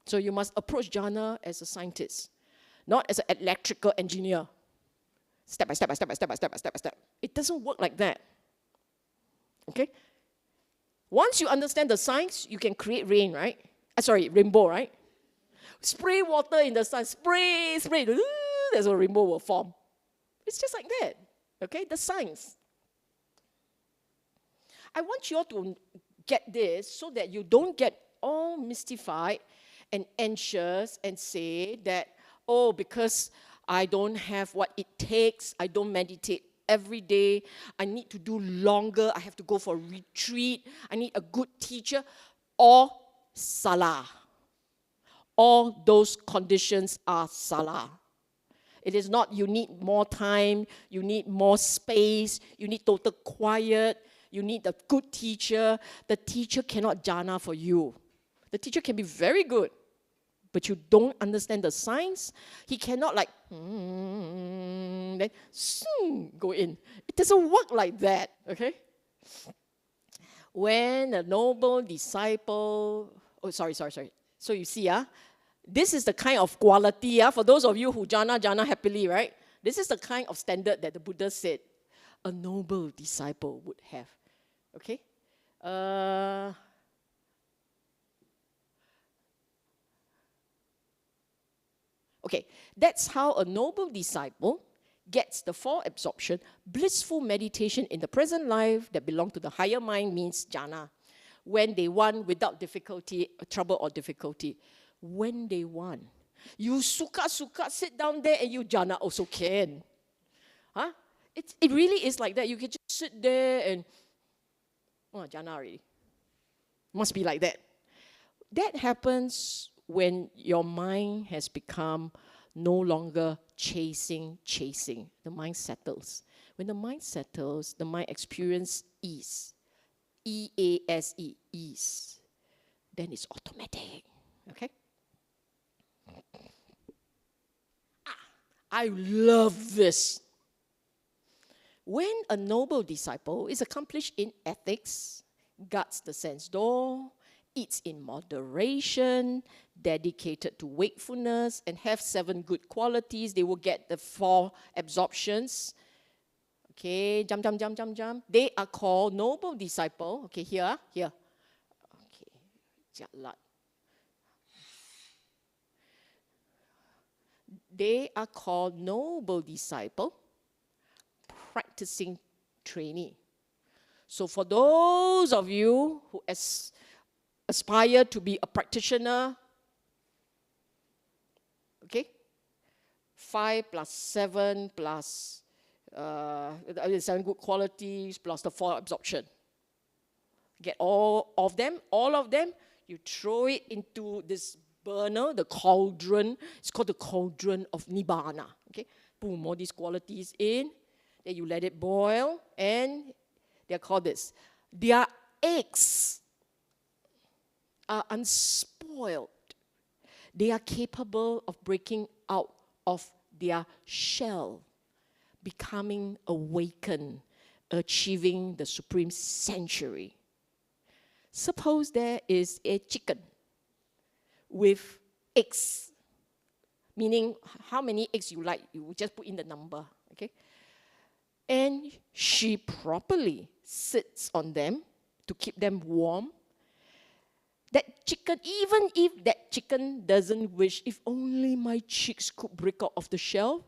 So you must approach jhana as a scientist, not as an electrical engineer. Step by step. It doesn't work like that. Okay? Once you understand the science, you can create rainbow, right? Spray water in the sun, spray, there's a rainbow will form. It's just like that. Okay? The science. I want you all to get this so that you don't get all mystified and anxious and say that, because I don't have what it takes, I don't meditate every day, I need to do longer, I have to go for a retreat, I need a good teacher, or salah. All those conditions are salah. It is not you need more time, you need more space, you need total quiet, you need a good teacher. The teacher cannot jhana for you. The teacher can be very good, but you don't understand the science. He cannot then go in. It doesn't work like that, okay? When a noble disciple, sorry. So you see, this is the kind of quality, for those of you who jhana happily, right? This is the kind of standard that the Buddha said a noble disciple would have, okay? Okay, that's how a noble disciple gets the four absorption, blissful meditation in the present life that belong to the higher mind, means jhana. When they want, without difficulty, trouble or difficulty. When they want. You suka, sit down there and you jhana also can. It really is like that. You can just sit there and, jhana already. Must be like that. That happens when your mind has become no longer chasing. The mind settles. When the mind settles, the mind experiences ease. E-A-S-E, ease. Then it's automatic. Okay? I love this. When a noble disciple is accomplished in ethics, guards the sense door, eats in moderation, dedicated to wakefulness, and have 7 good qualities, they will get the 4 absorptions. Okay, jump. They are called noble disciple. Okay, here. Okay, jalan. They are called noble disciple, practicing trainee. So for those of you who aspire to be a practitioner, okay, 5 plus 7 plus 7 good qualities plus the 4 absorption. Get all of them, you throw it into this burner, the cauldron. It's called the cauldron of Nibbana. Okay, boom, all these qualities in. Then you let it boil, and they're called this. Their eggs are unspoiled. They are capable of breaking out of their shell, becoming awakened, achieving the supreme sanctuary. Suppose there is a chicken with eggs, meaning how many eggs you like, you just put in the number, okay? And she properly sits on them to keep them warm. That chicken, even if that chicken doesn't wish, if only my chicks could break out of the shell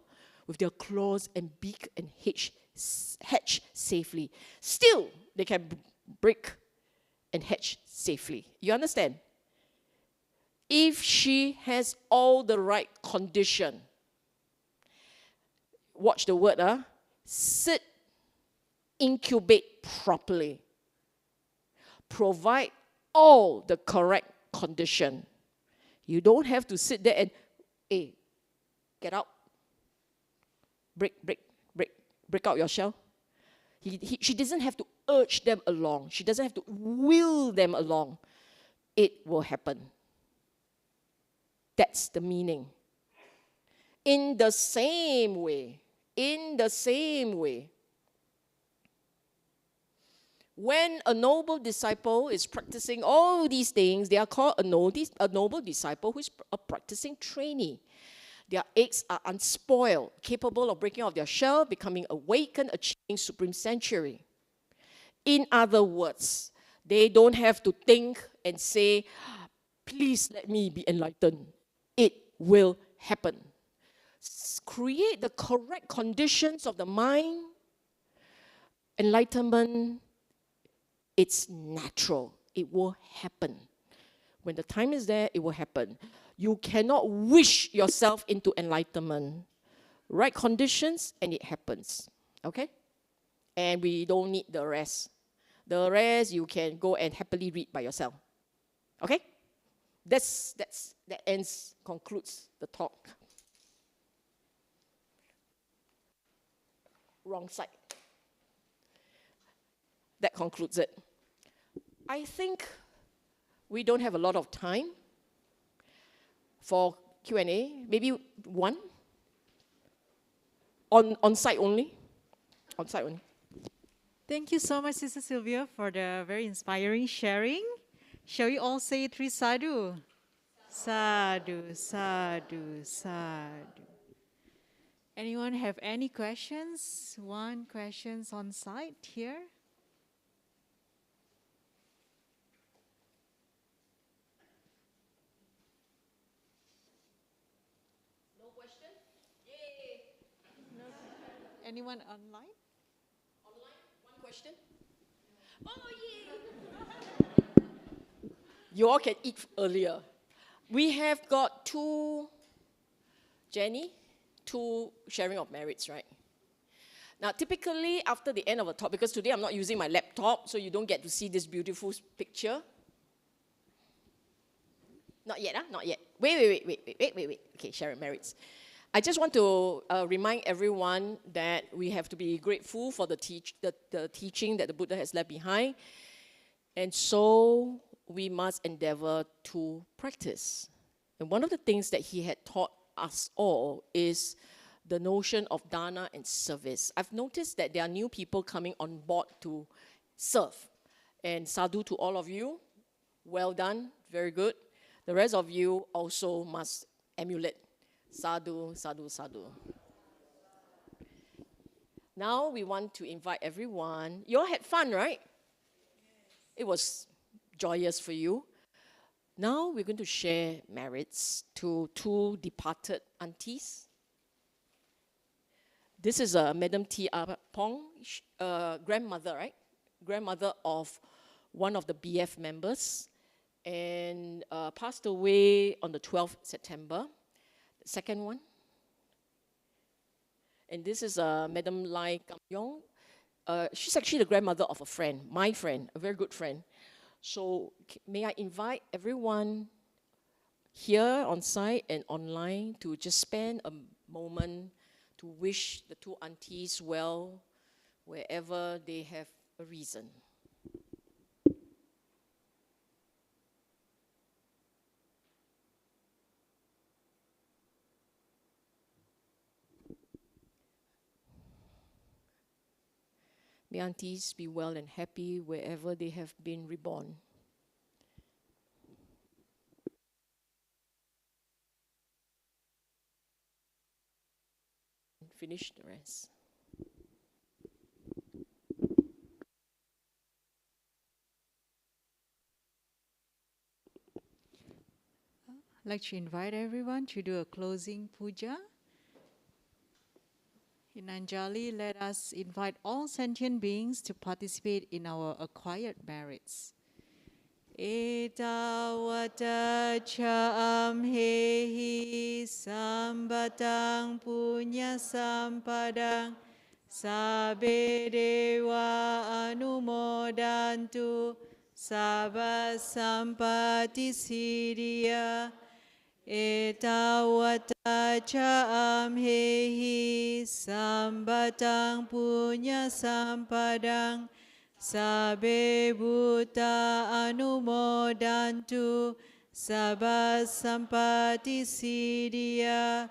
with their claws and beak and hatch safely, still they can break and hatch safely. You understand? If she has all the right condition, watch the word, sit, incubate properly, provide all the correct condition. You don't have to sit there and, hey, get out, break out your shell. She doesn't have to urge them along. She doesn't have to will them along. It will happen. That's the meaning. In the same way, when a noble disciple is practicing all these things, they are called a noble disciple who is a practicing trainee. Their eggs are unspoiled, capable of breaking out of their shell, becoming awakened, achieving supreme sanctuary. In other words, they don't have to think and say, please let me be enlightened. It will happen. Create the correct conditions of the mind. Enlightenment, it's natural. It will happen. When the time is there, it will happen. You cannot wish yourself into enlightenment. Right conditions, and it happens. Okay? And we don't need the rest. The rest you can go and happily read by yourself. Okay? That concludes the talk. Wrong side. That concludes it. I think we don't have a lot of time for Q&A. Maybe one. On site only. On site only. Thank you so much, Sis Sylvia, for the very inspiring sharing. Shall we all say 3 sadhu? Sadhu, sadhu, sadhu. Anyone have any questions? One questions on site here. No question? Yay! No. Anyone online? Online? One question? Oh, yay! You all can eat earlier. We have got 2, Jenny, 2 sharing of merits, right? Now, typically, after the end of a talk, because today I'm not using my laptop, so you don't get to see this beautiful picture. Not yet, huh? Not yet. Wait. Okay, sharing merits. I just want to remind everyone that we have to be grateful for the teaching that the Buddha has left behind. And so we must endeavor to practice. And one of the things that he had taught us all is the notion of dana and service. I've noticed that there are new people coming on board to serve. And sadhu to all of you. Well done, very good. The rest of you also must emulate. Sadhu, sadhu, sadhu. Now we want to invite everyone. You all had fun, right? It was joyous for you. Now we're going to share merits to two departed aunties. This is Madam T. Pong, grandmother, right? Grandmother of one of the BF members, and passed away on the 12th September. The second one. And this is Madam Lai Kam Yong. She's actually the grandmother of a friend, my friend, a very good friend. So may I invite everyone here on site and online to just spend a moment to wish the two aunties well wherever they have a reason. May aunties be well and happy wherever they have been reborn. Finish the rest. I'd like to invite everyone to do a closing puja. In Anjali, let us invite all sentient beings to participate in our acquired merits. Etawata cham hehi sambatang punya sampadang sabe dewa anumodantu sabba sampati siddhya. Etawata cham hehi sambatang punya sampadang sabbe bhuta anumodantu sabba sampati siddhya.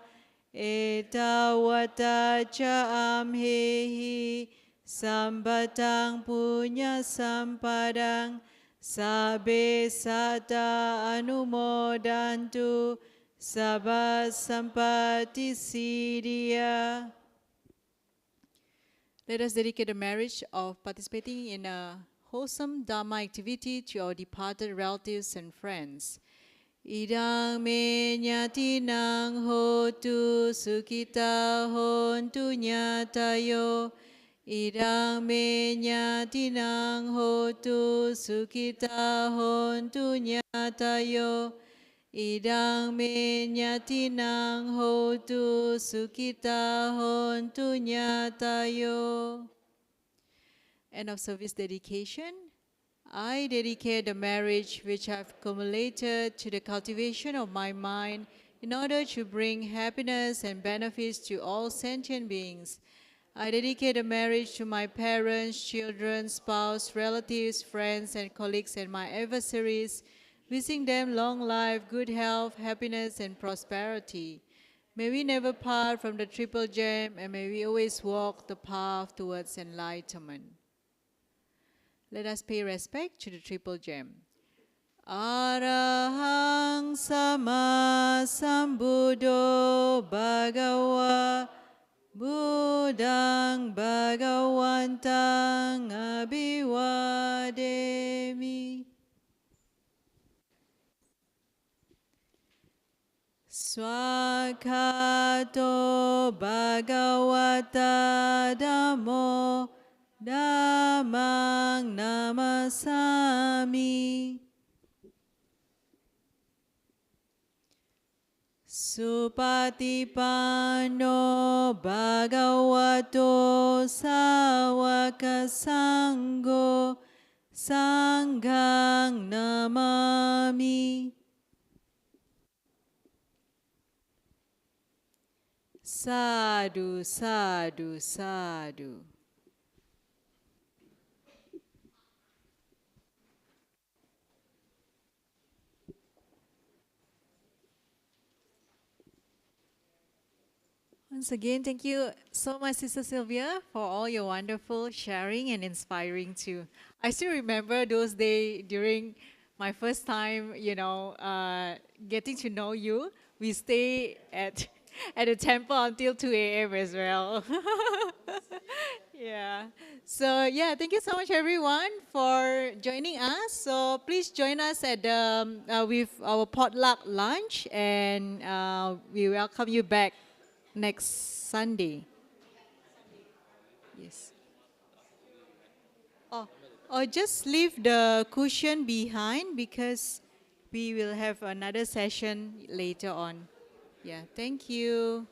Etawata cham hehi sambatang punya sampadang sabbe satta anumodantu sabba sampati siddhya. Let us dedicate the marriage of participating in a wholesome Dhamma activity to our departed relatives and friends. Idang me nyatinang hotu sukita hontu nyatayo. Idang me nyatinang hotu sukita hontu nyatayo. Idang me nyatinang hotu sukita hontu nyatayo. End of service dedication. I dedicate the marriage which I've accumulated to the cultivation of my mind in order to bring happiness and benefits to all sentient beings. I dedicate the marriage to my parents, children, spouse, relatives, friends, and colleagues, and my adversaries, wishing them long life, good health, happiness, and prosperity. May we never part from the triple gem, and may we always walk the path towards enlightenment. Let us pay respect to the triple gem. Arahang sama sambuddho bhagawa Buddhang bhagawantang abhivademi. Swakato bhagavata dhammo dhammang namasami. Supatipanno bhagavato sāvaka sangho sanghang namami. Sadhu, sadhu, sadhu. Once again, thank you so much, Sister Sylvia, for all your wonderful sharing and inspiring too. I still remember those days during my first time, getting to know you. We stay at at the temple until 2 a.m. as well. Yeah. So yeah, thank you so much everyone for joining us. So please join us at with our potluck lunch, and we welcome you back next Sunday. Yes. Oh, or just leave the cushion behind because we will have another session later on. Yeah, thank you.